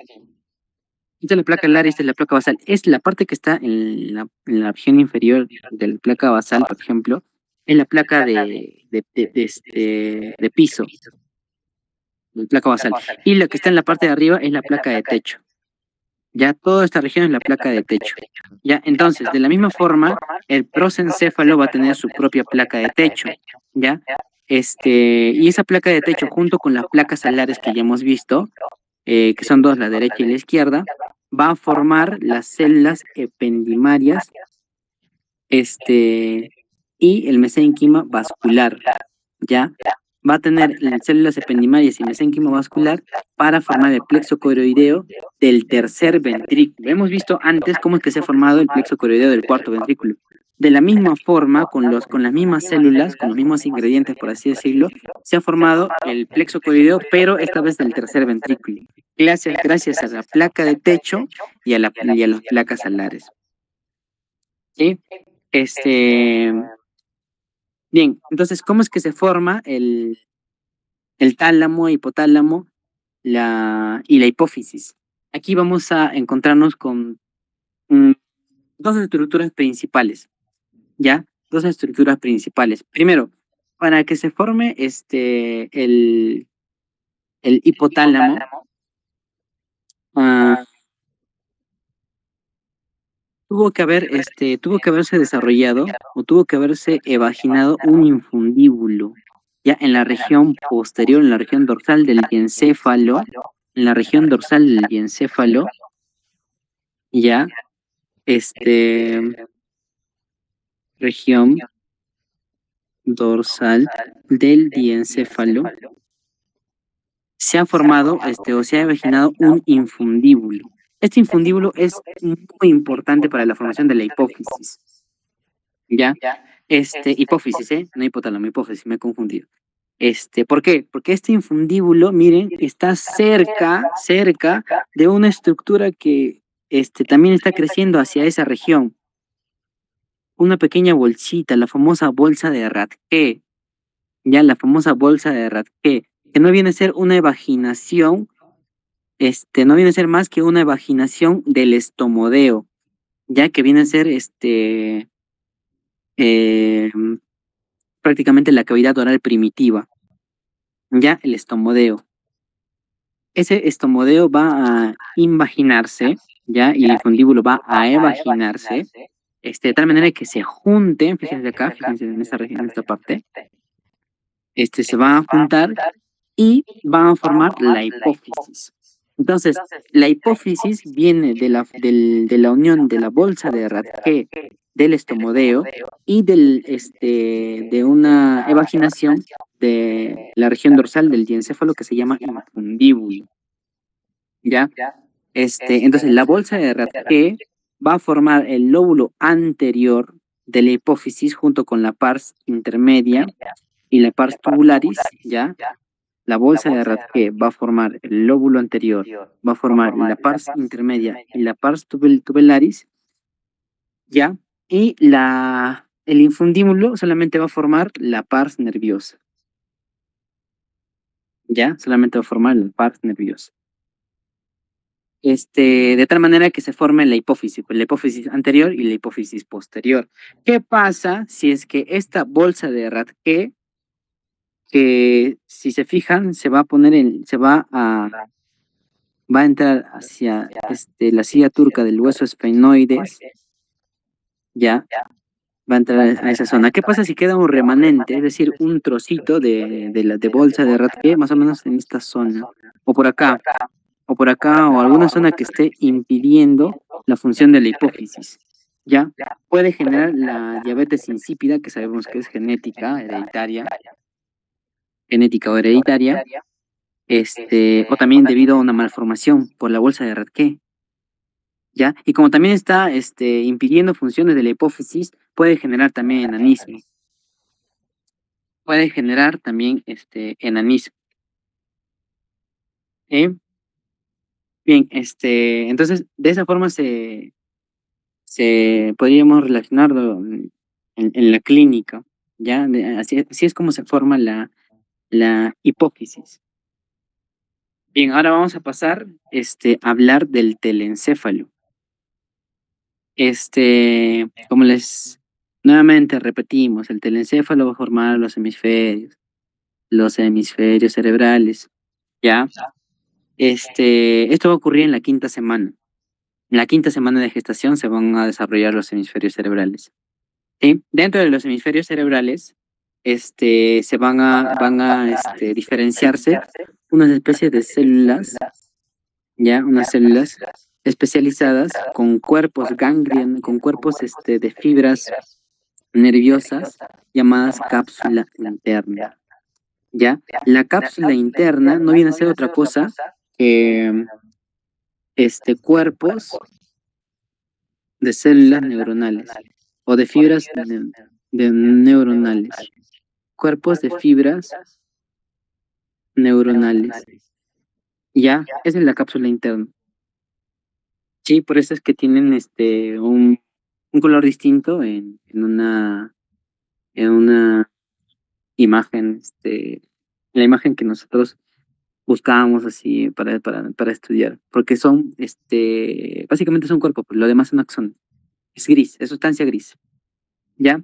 Esta es la placa alar, esta es la placa basal. Es la parte que está en la región inferior de la placa basal, por ejemplo, es la placa de piso, la placa basal. Y la que está en la parte de arriba es la placa de techo. Ya toda esta región es la placa de techo. Ya, entonces, de la misma forma, el prosencéfalo va a tener su propia placa de techo. Ya, y esa placa de techo, junto con las placas alares que ya hemos visto, que son dos, la derecha y la izquierda, va a formar las células ependimarias, y el mesénquima vascular, ¿ya? Va a tener las células ependimarias y mesénquima vascular para formar el plexo coroideo del tercer ventrículo. Hemos visto antes cómo es que se ha formado el plexo coroideo del cuarto ventrículo. De la misma forma, con las mismas células, con los mismos ingredientes, por así decirlo, se ha formado el plexo coroideo, pero esta vez del tercer ventrículo, gracias a la placa de techo y a las placas alares. ¿Sí? Bien, entonces, ¿cómo es que se forma el tálamo, hipotálamo y la hipófisis? Aquí vamos a encontrarnos con dos estructuras principales, ¿ya? Dos estructuras principales. Primero, para que se forme el hipotálamo, ah, tuvo que haberse desarrollado o tuvo que haberse evaginado un infundíbulo, ya en la región posterior, en la región dorsal del diencéfalo, en la región dorsal del diencéfalo, ya, región dorsal del diencéfalo, se ha formado, o se ha imaginado un infundíbulo. Este infundíbulo es muy importante para la formación de la hipófisis, ¿ya? Hipófisis, no hipotálamo, hipófisis, me he confundido. ¿Por qué? Porque este infundíbulo, miren, está cerca de una estructura que, también está creciendo hacia esa región. Una pequeña bolsita, la famosa bolsa de Rathke, ya la famosa bolsa de Rathke, que no viene a ser una evaginación, no viene a ser más que una evaginación del estomodeo, ya que viene a ser eh, prácticamente la cavidad oral primitiva, ya el estomodeo. Ese estomodeo va a invaginarse, ya, y el infundíbulo va a evaginarse, de tal manera que se junten, fíjense acá, fíjense en esta región, en esta parte, se van a juntar y van a formar la hipófisis. Entonces, la hipófisis viene de la unión de la bolsa de Rathke, del estomodeo y de una evaginación de la región dorsal del diencéfalo que se llama infundíbulo. ¿Ya? Entonces, la bolsa de Rathke va a formar el lóbulo anterior de la hipófisis junto con la pars intermedia y la pars tubularis, ¿ya? La bolsa de Rathke va a formar el lóbulo anterior, va a formar la pars intermedia y la pars tubularis, ¿ya? Y el infundíbulo solamente va a formar la pars nerviosa, ¿ya? Solamente va a formar la pars nerviosa. De tal manera que se forme la hipófisis anterior y la hipófisis posterior. ¿Qué pasa si es que esta bolsa de Rathke, que si se fijan, va a entrar hacia la silla turca del hueso esfenoides, ya, va a entrar a esa zona? ¿Qué pasa si queda un remanente, es decir, un trocito de bolsa de Rathke, más o menos en esta zona, o por acá, o alguna zona que esté impidiendo la función de la hipófisis? ¿Ya? Puede generar la diabetes insípida, que sabemos que es genética o hereditaria, o también debido a una malformación por la bolsa de Rathke, ¿ya? Y como también está impidiendo funciones de la hipófisis, puede generar también enanismo. Puede generar también enanismo. ¿Eh? Bien, entonces, de esa forma podríamos relacionarlo en la clínica, ¿ya? Así es como se forma la hipófisis. Bien, ahora vamos a pasar, a hablar del telencéfalo. Como nuevamente repetimos, el telencéfalo va a formar los hemisferios cerebrales, ¿ya? Esto va a ocurrir en la quinta semana. En la quinta semana de gestación se van a desarrollar los hemisferios cerebrales. ¿Sí? Dentro de los hemisferios cerebrales, diferenciarse unas especies de células, ya, unas células especializadas con cuerpos con cuerpos de fibras nerviosas llamadas cápsula interna, ¿ya? La cápsula interna no viene a ser otra cosa que cuerpos de células neuronales o de fibras de neuronales, cuerpos de fibras neuronales. Ya, esa es la cápsula interna. Sí, por eso es que tienen un color distinto en una imagen, la imagen que nosotros buscábamos así para estudiar, porque son, básicamente son cuerpos, pero lo demás son axones. Es gris, es sustancia gris. ¿Ya?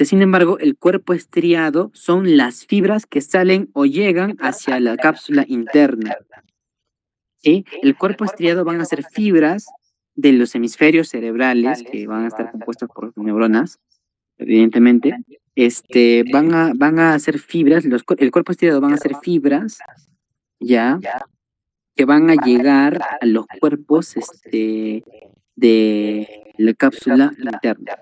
Sin embargo, el cuerpo estriado son las fibras que salen o llegan hacia la cápsula interna. ¿Sí? El cuerpo estriado van a ser fibras de los hemisferios cerebrales, que van a estar compuestos por neuronas, evidentemente. Van a ser fibras, el cuerpo estriado van a ser fibras, ¿ya? Que van a llegar a los cuerpos, de la cápsula interna.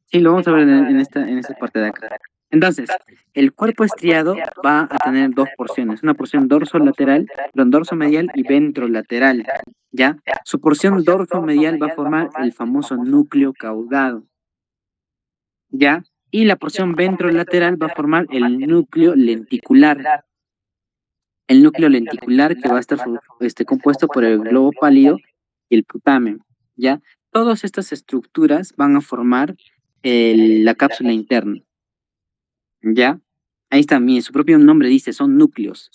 Sí, lo vamos a ver en esta parte de acá. Entonces, el cuerpo estriado va a tener dos porciones, una porción dorsolateral, perdón, dorsomedial y ventrolateral, ¿ya? Su porción dorsomedial va a formar el famoso núcleo caudado, ¿ya? Y la porción ventrolateral va a formar el núcleo lenticular. El núcleo lenticular que va a estar compuesto por el globo pálido y el putamen, ¿ya? Todas estas estructuras van a formar la cápsula interna, ¿ya? Ahí está, su propio nombre dice, son núcleos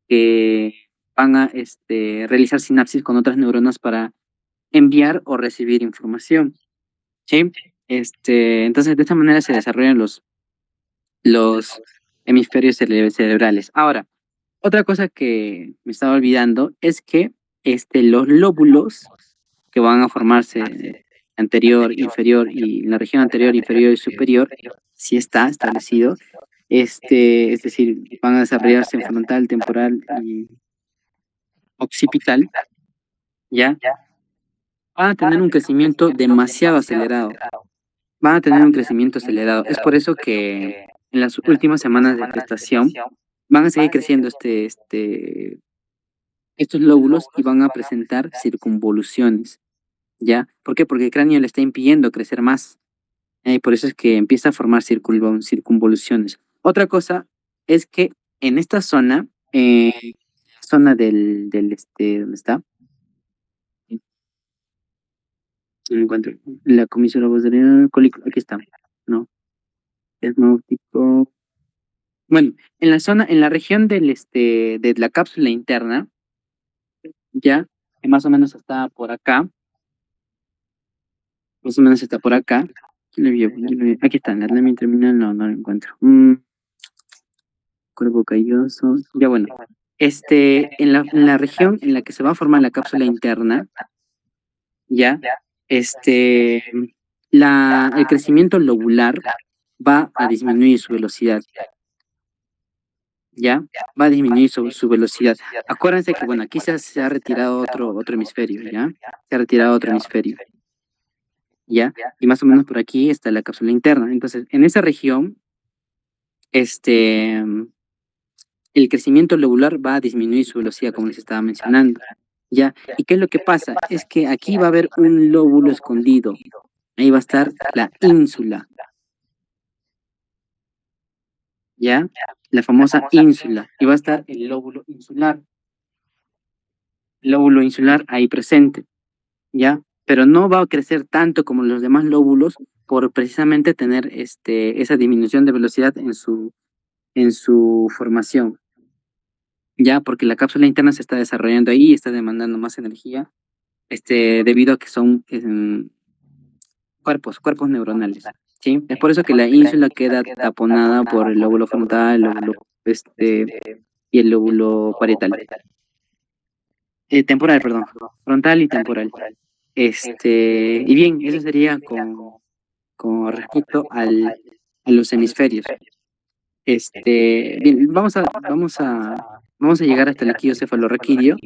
que van a realizar sinapsis con otras neuronas para enviar o recibir información, ¿sí? Entonces, de esta manera se desarrollan los hemisferios cerebrales. Ahora, otra cosa que me estaba olvidando es que los lóbulos que van a formarse anterior, inferior y en la región anterior, inferior y superior, sí está establecido. Es decir, van a desarrollarse en frontal, temporal y occipital, ¿ya? Van a tener un crecimiento demasiado acelerado. Van a tener un crecimiento acelerado. Es por eso que en las últimas semanas de gestación van a seguir creciendo estos lóbulos y van a presentar circunvoluciones, ¿ya? ¿Por qué? Porque el cráneo le está impidiendo crecer más. Y por eso es que empieza a formar circunvoluciones. Otra cosa es que en esta zona, zona ¿dónde está? No encuentro. La comisura posterior, aquí está. No, es óptico. Bueno, en la región de la cápsula interna, ya, que más o menos está por acá, más o menos está por acá. Aquí está, en la lámina terminal, no lo encuentro. Cuerpo calloso. Ya bueno, en la región en la que se va a formar la cápsula interna, ya, el crecimiento lobular va a disminuir su velocidad, ya, va a disminuir su velocidad. Acuérdense que, bueno, aquí se ha retirado otro hemisferio, ya, se ha retirado otro hemisferio, ya, y más o menos por aquí está la cápsula interna. Entonces, en esa región, el crecimiento lobular va a disminuir su velocidad, como les estaba mencionando. ¿Ya? ¿Y qué es lo que pasa? Es que aquí va a haber un lóbulo escondido. Ahí va a estar la ínsula. ¿Ya? La famosa ínsula. Y va a estar el lóbulo insular. lóbulo insular ahí presente, ¿ya? Pero no va a crecer tanto como los demás lóbulos por precisamente tener esa disminución de velocidad en su formación, ¿ya? Porque la cápsula interna se está desarrollando ahí y está demandando más energía, debido a que son cuerpos neuronales, ¿sí? Es por eso que la ínsula queda taponada por el lóbulo frontal, el lóbulo, y el lóbulo parietal. Temporal, perdón, frontal y temporal. Y bien, eso sería con respecto a los hemisferios. Bien, vamos a llegar hasta el líquido cefalorraquídeo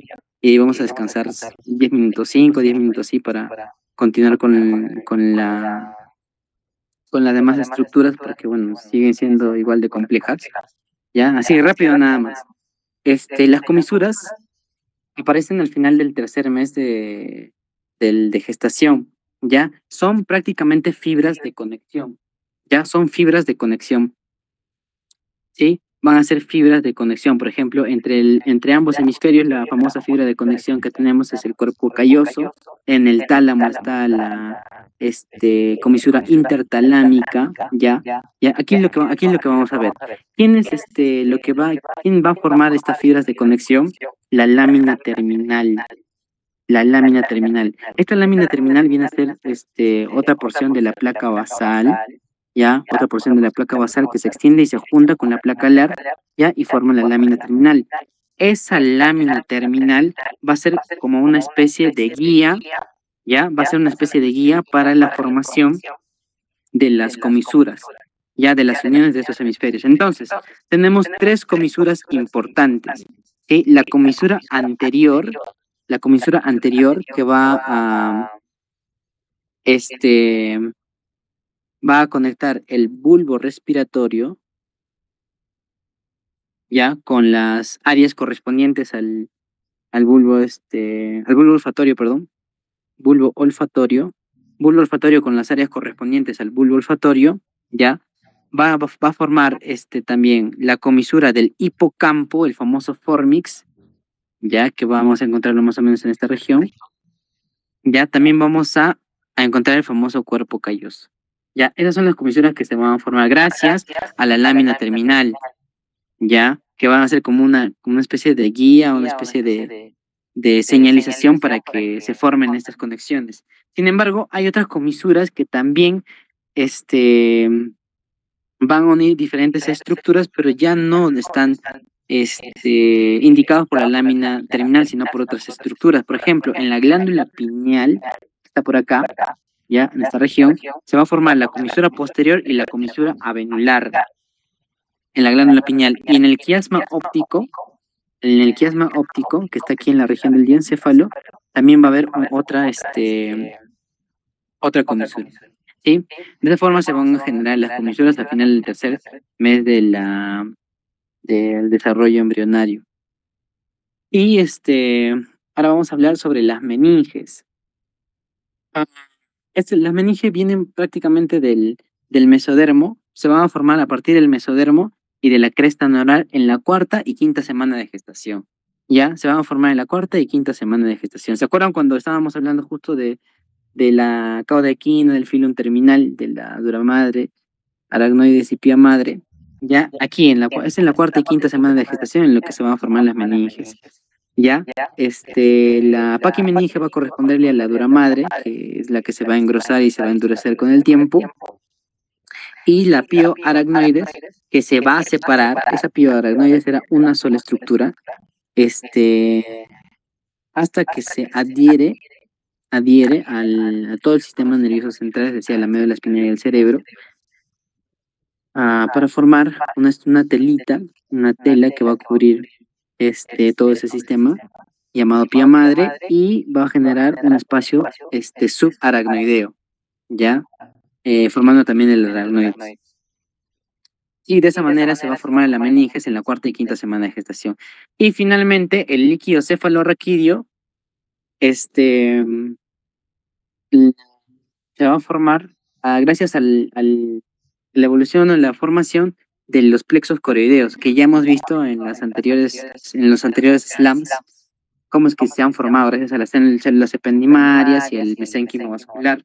y vamos a descansar 10 minutos, 5, 10 minutos, sí, para continuar con las demás estructuras, porque, bueno, siguen siendo igual de complejas. Ya, así rápido nada más. Las comisuras aparecen al final del tercer mes de gestación, ¿ya? Son prácticamente fibras de conexión, ¿ya? Son fibras de conexión, ¿sí? Van a ser fibras de conexión, por ejemplo, entre ambos hemisferios, la famosa fibra de conexión que tenemos es el cuerpo calloso, en el tálamo está la comisura intertalámica, ¿ya? Ya, aquí es lo que vamos a ver. ¿Quién va a formar estas fibras de conexión? La lámina terminal. La lámina terminal. Esta lámina terminal viene a ser otra porción de la placa basal, ¿ya? Otra porción de la placa basal que se extiende y se junta con la placa alar, ¿ya? Y forma la lámina terminal. Esa lámina terminal va a ser como una especie de guía, ¿ya? Va a ser una especie de guía para la formación de las comisuras, ya de las uniones de estos hemisferios. Entonces, tenemos tres comisuras importantes, ¿sí? La comisura anterior que este, va a conectar el bulbo respiratorio, ya, con las áreas correspondientes al bulbo olfatorio, perdón, bulbo olfatorio con las áreas correspondientes al bulbo olfatorio, ya, va a formar también la comisura del hipocampo, el famoso formix, ya, que vamos a encontrarlo más o menos en esta región. Ya, también vamos a encontrar el famoso cuerpo calloso. Ya, esas son las comisuras que se van a formar gracias a la lámina terminal, ya, que van a ser como una especie de guía, una especie de señalización para que se formen estas conexiones. Sin embargo, hay otras comisuras que también van a unir diferentes estructuras, pero ya no están indicados por la lámina terminal, sino por otras estructuras. Por ejemplo, en la glándula pineal, que está por acá, ya en esta región, se va a formar la comisura posterior y la comisura avenular en la glándula pineal. Y en el quiasma óptico, que está aquí en la región del diencéfalo, también va a haber otra comisura, ¿sí? De esa forma se van a generar las comisuras al final del tercer mes del desarrollo embrionario. Y ahora vamos a hablar sobre las meninges. Las meninges vienen prácticamente del mesodermo, se van a formar a partir del mesodermo y de la cresta neural en la cuarta y quinta semana de gestación. Ya, se van a formar en la cuarta y quinta semana de gestación. ¿Se acuerdan cuando estábamos hablando justo de la cauda equina, del filum terminal, de la dura madre, aracnoides y pía madre? Ya, aquí es en la cuarta y quinta semana de gestación en lo que se van a formar las meninges. ¿Ya? La paquimeninge va a corresponderle a la dura madre, que es la que se va a engrosar y se va a endurecer con el tiempo, y la pioaracnoides, que se va a separar. Esa pioaracnoides era una sola estructura, hasta que se adhiere a todo el sistema nervioso central, es decir, a la médula espinal y el cerebro, para formar una telita, una tela que va a cubrir todo ese sistema llamado pía madre y va a generar un espacio subaracnoideo, ¿ya? Formando también el aracnoides. Y de esa manera se va a formar la meninges en la cuarta y quinta semana de gestación. Y finalmente el líquido cefalorraquídeo se va a formar gracias a la evolución o la formación de los plexos coroideos que ya hemos visto en los anteriores slams cómo es que se han formado gracias a las células ependimarias y el mesénquimo vascular.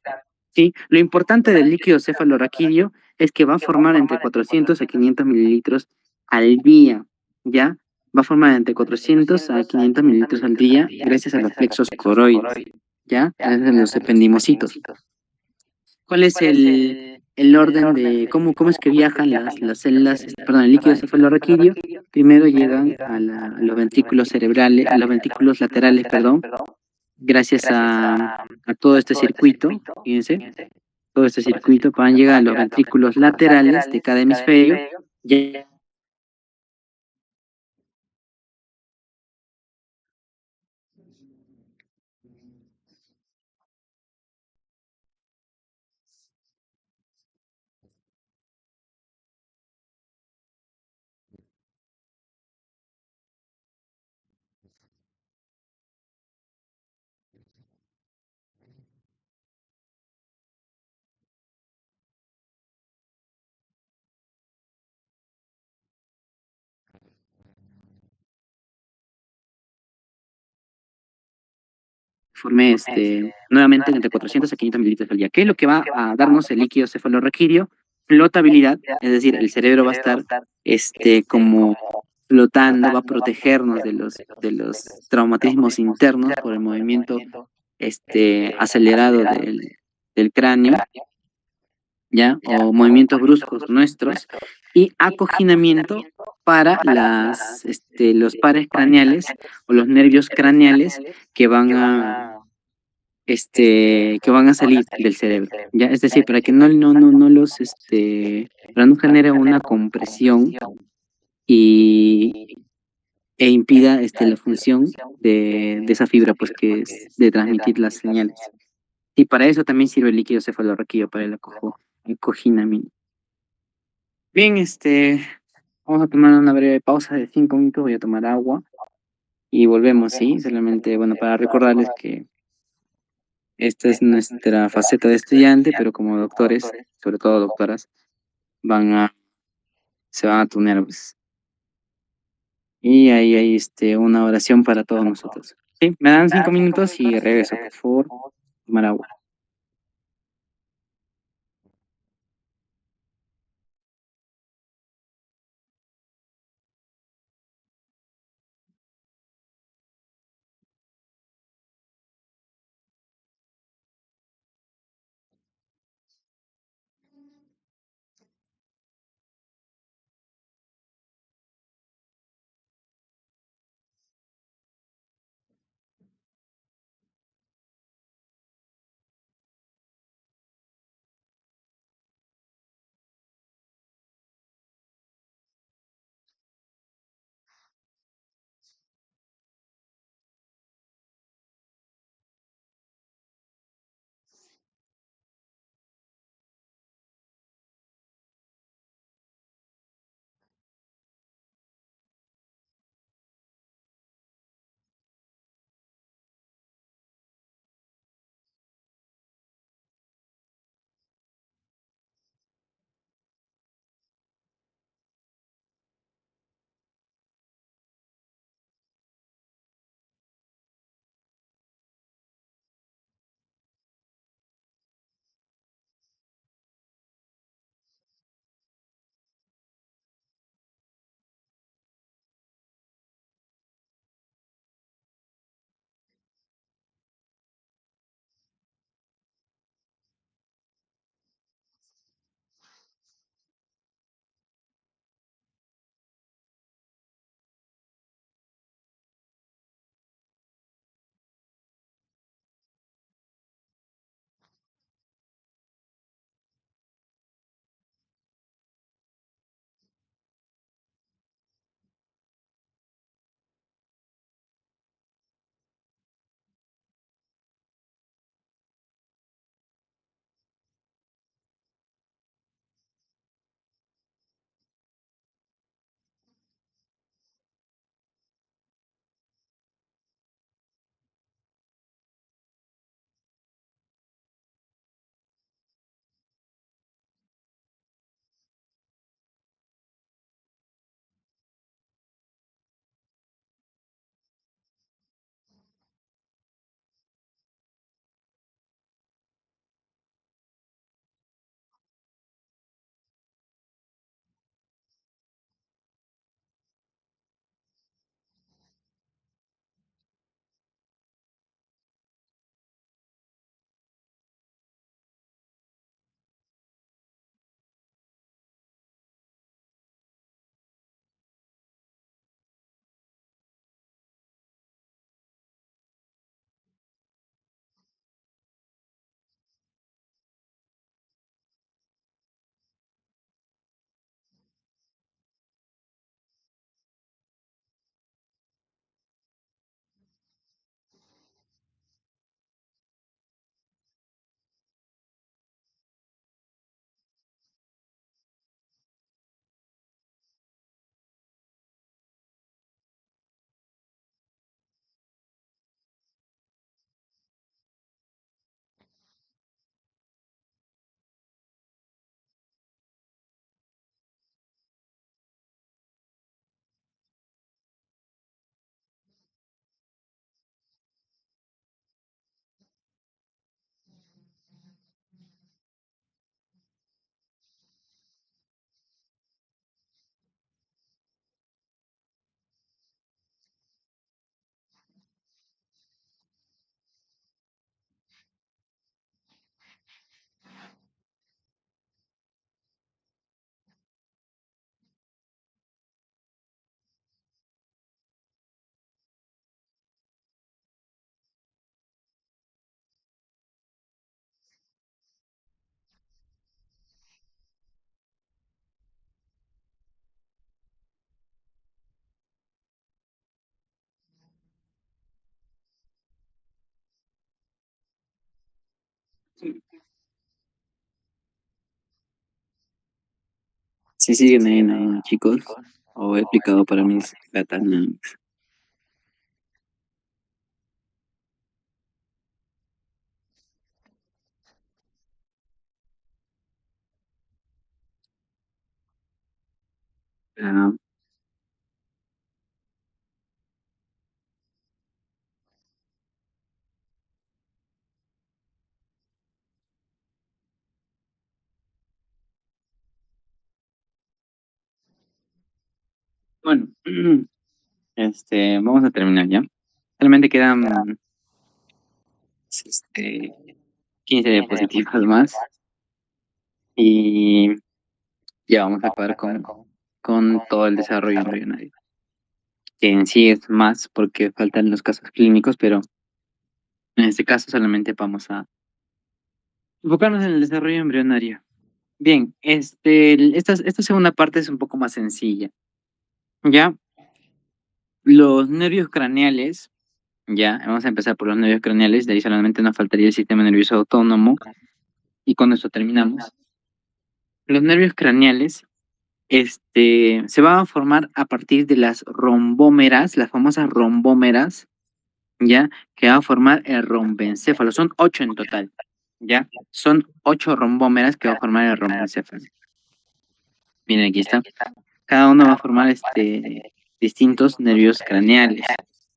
¿Sí? Lo importante del líquido cefalorraquídeo es que va a formar entre 400 a 500 mililitros al día, ¿ya? Va a formar entre 400 a 500 mililitros al día gracias a los plexos coroides, ¿ya? Gracias a los ependimocitos. ¿Cuál es el orden de cómo es que viajan las células, perdón, el líquido cefalorraquídeo? Primero llegan a los ventrículos cerebrales, a los ventrículos laterales, perdón, gracias a todo este circuito, fíjense, todo este circuito van a llegar a los ventrículos laterales de cada hemisferio. Y formé nuevamente entre 400 a 500 mililitros al día. ¿Qué es lo que va a darnos el líquido cefalorraquídeo? Flotabilidad, es decir, el cerebro va a estar como flotando, va a protegernos de los traumatismos internos por el movimiento acelerado del cráneo, ¿ya? O movimientos bruscos nuestros, y acoginamiento para los pares craneales o los nervios craneales que van que van a salir del cerebro, ¿ya? Es decir, para que no los, para no genere una compresión y, e impida la función de esa fibra, pues que es de transmitir las señales. Y para eso también sirve el líquido cefalorraquídeo, para el acoginamiento. Bien, vamos a tomar una breve pausa de 5 minutos, voy a tomar agua y volvemos, ¿sí? Solamente, bueno, para recordarles que esta es nuestra faceta de estudiante, pero como doctores, sobre todo doctoras, van a, se van a tunear, pues. Y ahí hay una oración para todos nosotros. Sí, me dan 5 minutos y regreso, por favor, tomar agua. Sí, siguen ahí, ¿no, chicos? O he explicado para mis gatas nada más. Ah, bueno, vamos a terminar ya. Solamente quedan 15 diapositivas más y ya vamos a acabar con todo el desarrollo embrionario. Que en sí es más porque faltan los casos clínicos, pero en este caso solamente vamos a enfocarnos en el desarrollo embrionario. Bien, esta segunda parte es un poco más sencilla. Ya, los nervios craneales, ya, vamos a empezar por los nervios craneales, de ahí solamente nos faltaría el sistema nervioso autónomo, y con eso terminamos. Los nervios craneales, se van a formar a partir de las rombómeras, las famosas rombómeras, ya, que van a formar el rombencéfalo. Son 8 en total, ya, son 8 rombómeras que va a formar el rombencéfalo. Miren, aquí está. Cada uno va a formar distintos nervios craneales.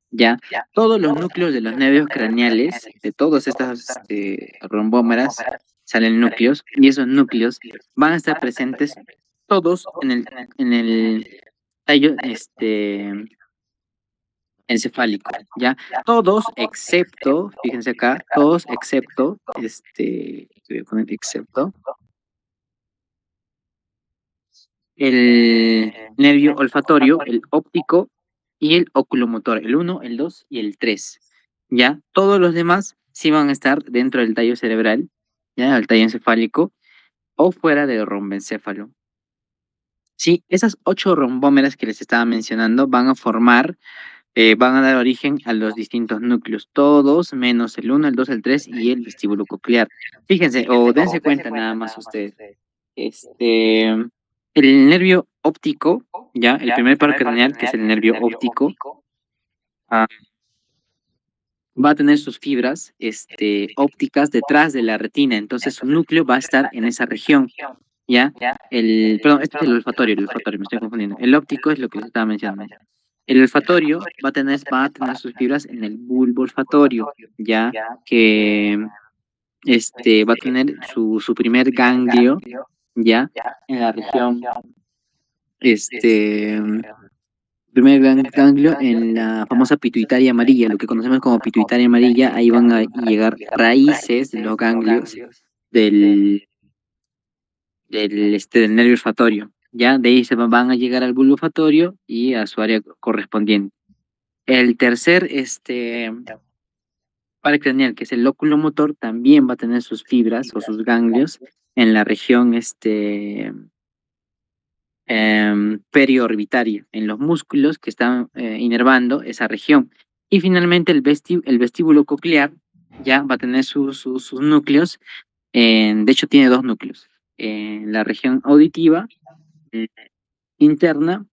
Ya, todos los núcleos de los nervios craneales, de todas estas rombómeras, salen núcleos, y esos núcleos van a estar presentes todos en el tallo encefálico, ¿ya? Todos excepto, fíjense acá, todos excepto, voy a poner excepto, el nervio olfatorio, el óptico y el oculomotor, el uno, el 2 y el 3. ¿Ya? Todos los demás sí van a estar dentro del tallo cerebral, ¿ya? El tallo encefálico o fuera del rombencéfalo. Sí, esas 8 rombómeras que les estaba mencionando van a dar origen a los distintos núcleos, todos menos el uno, el 2, el 3 y el vestíbulo coclear. Fíjense, o dense cuenta nada más ustedes. El nervio óptico, ya, el primer par craneal, que es el nervio óptico, ah, va a tener sus fibras, ópticas detrás de la retina, entonces su núcleo va a estar en esa región, ¿ya? Perdón, este es el olfatorio, me estoy confundiendo. El óptico es lo que les estaba mencionando. El olfatorio va a tener sus fibras en el bulbo olfatorio, ¿ya? Que va a tener su primer ganglio, ¿ya? En la región, este, primer ganglio en la famosa pituitaria amarilla, lo que conocemos como pituitaria amarilla. Ahí van a llegar raíces de los ganglios del, del nervio olfatorio, ¿ya? De ahí van a llegar al bulbo olfatorio y a su área correspondiente. El tercer, par craneal, que es el lóculo motor, también va a tener sus fibras o sus ganglios en la región, periorbitaria, en los músculos que están inervando esa región. Y finalmente el vestíbulo coclear ya va a tener sus núcleos, de hecho tiene dos núcleos, en la región auditiva eh, interna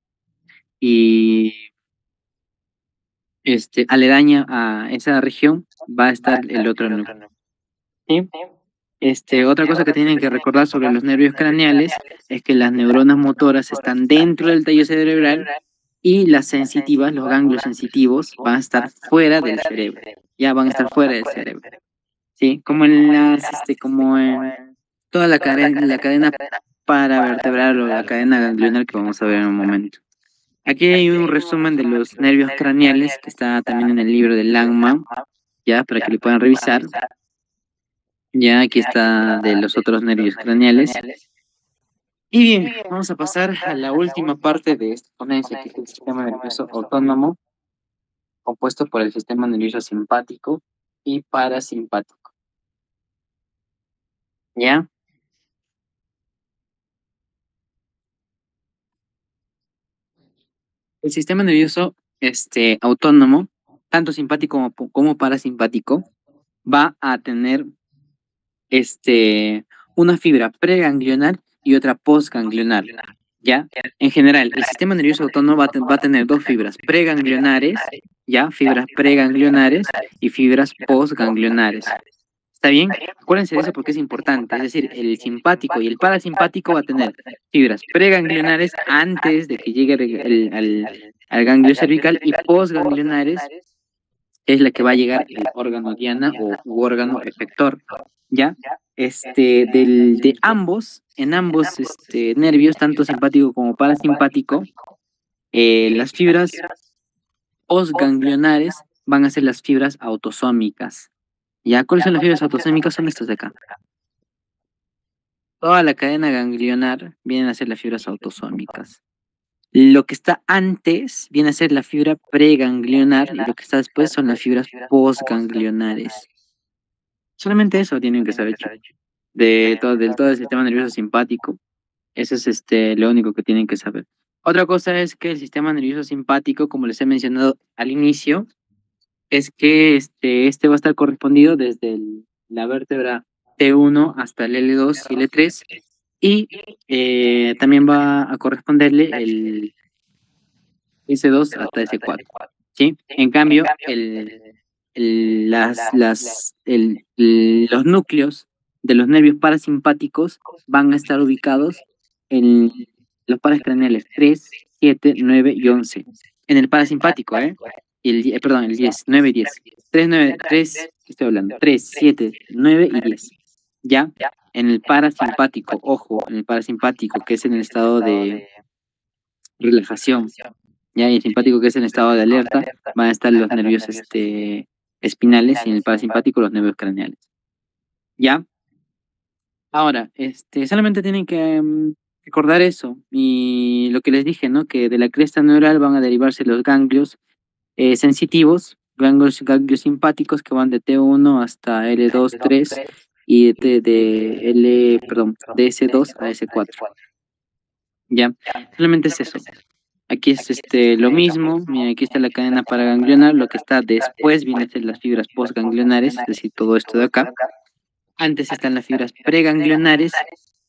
y aledaña a esa región va a estar el otro núcleo. ¿Sí? Otra cosa que tienen que recordar sobre los nervios craneales es que las neuronas motoras están dentro del tallo cerebral y las sensitivas, los ganglios sensitivos, van a estar fuera del cerebro. Ya van a estar fuera del cerebro. ¿Sí? Como en toda la cadena paravertebral o la cadena ganglionar que vamos a ver en un momento. Aquí hay un resumen de los nervios craneales que está también en el libro de Langman, ya, para que lo puedan revisar. Ya aquí está de los otros nervios craneales. Y bien, vamos a pasar a la última parte de esta ponencia, que es el sistema nervioso autónomo, compuesto por el sistema nervioso simpático y parasimpático. ¿Ya? El sistema nervioso autónomo, tanto simpático como parasimpático, va a tener una fibra preganglionar y otra postganglionar, ¿ya? En general, el sistema nervioso autónomo va a tener dos fibras preganglionares, ¿ya? Fibras preganglionares y fibras postganglionares. ¿Está bien? Acuérdense de eso porque es importante. Es decir, el simpático y el parasimpático va a tener fibras preganglionares antes de que llegue al ganglio cervical y postganglionares es la que va a llegar el órgano diana o u órgano efector, ¿ya? De ambos, en ambos nervios, tanto simpático como parasimpático, las fibras postganglionares van a ser las fibras autosómicas. ¿Ya? ¿Cuáles son las fibras autosómicas? Son estas de acá. Toda la cadena ganglionar vienen a ser las fibras autosómicas. Lo que está antes viene a ser la fibra preganglionar y lo que está después son las fibras postganglionares. Solamente eso tienen que saber, chicos. Del todo el sistema nervioso simpático. Eso es lo único que tienen que saber. Otra cosa es que el sistema nervioso simpático, como les he mencionado al inicio, es que va a estar correspondido desde la vértebra T1 hasta el L2 y L3 y también va a corresponderle el S2 hasta S4, ¿sí? En cambio, los núcleos de los nervios parasimpáticos van a estar ubicados en los pares craneales 3, 7, 9 y 11. En el parasimpático, ¿eh? Perdón, el 10, 9 y 10. 3, 9, 3, ¿qué estoy hablando? 3, 7, 9 y 10. ¿Ya? En el parasimpático, ojo, en el parasimpático, que es en el estado de relajación, ¿ya? Y el simpático, que es en estado de alerta, van a estar los nervios espinales y en el parasimpático los nervios craneales. ¿Ya? Ahora, solamente tienen que recordar eso y lo que les dije, ¿no? Que de la cresta neural van a derivarse los ganglios sensitivos, ganglios simpáticos que van de T1 hasta L2, 3 y de S2 a S4. ¿Ya? Solamente es eso. Aquí es lo mismo, mira, aquí está la cadena paraganglionar, lo que está después viene a ser las fibras postganglionares, es decir, todo esto de acá. Antes están las fibras preganglionares,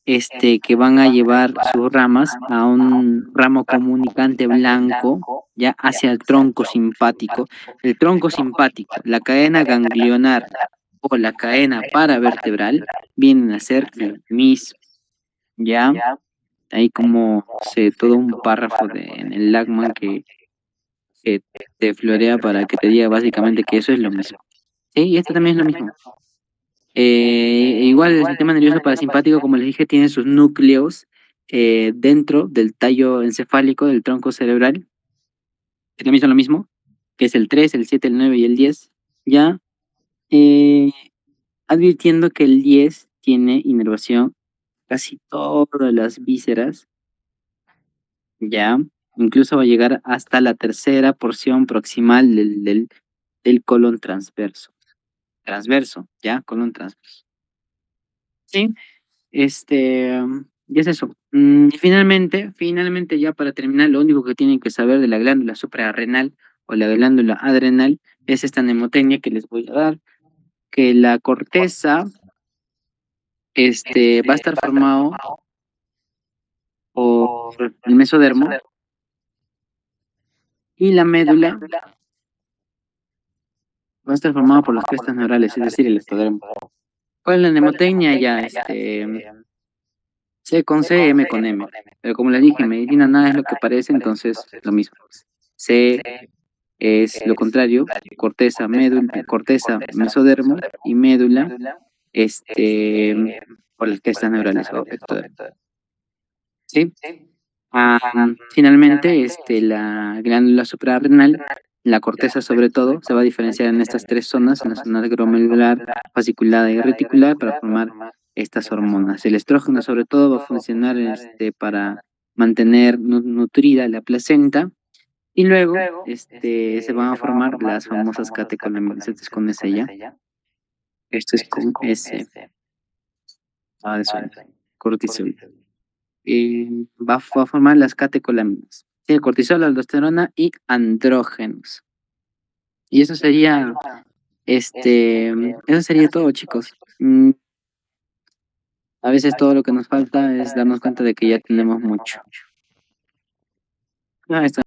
que van a llevar sus ramas a un ramo comunicante blanco, ya hacia el tronco simpático. El tronco simpático, la cadena ganglionar o la cadena paravertebral vienen a ser lo mismo, ¿ya? Hay como, todo un párrafo en el Lagman que te florea para que te diga básicamente que eso es lo mismo. Sí, y esto también es lo mismo. Igual el sistema nervioso parasimpático, como les dije, tiene sus núcleos dentro del tallo encefálico del tronco cerebral, que también son lo mismo, que es el 3, el 7, el 9 y el 10, ya advirtiendo que el 10 tiene inervación casi todas las vísceras, ya, incluso va a llegar hasta la tercera porción proximal del colon transverso. Transverso, ¿ya? Colon transverso. Sí, y es eso. Y finalmente, ya para terminar, lo único que tienen que saber de la glándula suprarrenal o la glándula adrenal es esta mnemotecnia que les voy a dar, que la corteza va a estar formado por el mesodermo y la médula va a estar formado por las crestas neurales, es decir, el ectodermo. ¿Cuál es la mnemotecnia? Ya, C con C, M con M. Pero como les dije, en medicina nada es lo que parece, entonces lo mismo. C es lo contrario, corteza, médula, corteza, mesodermo y médula, por las crestas neurales o ectodermo. ¿Sí? Finalmente, la glándula suprarrenal, la corteza sobre todo, se va a diferenciar en estas tres zonas, en la zona glomerular, fasciculada y reticular, para formar estas hormonas. El estrógeno sobre todo va a funcionar para mantener nutrida la placenta y luego se van a formar las famosas catecolaminas. Esto es con S ya. Esto es con S. De sueño. Cortisol. Va a formar las catecolaminas. Sí, el cortisol, la aldosterona y andrógenos. Y eso sería todo, chicos. A veces todo lo que nos falta es darnos cuenta de que ya tenemos mucho. Ah, está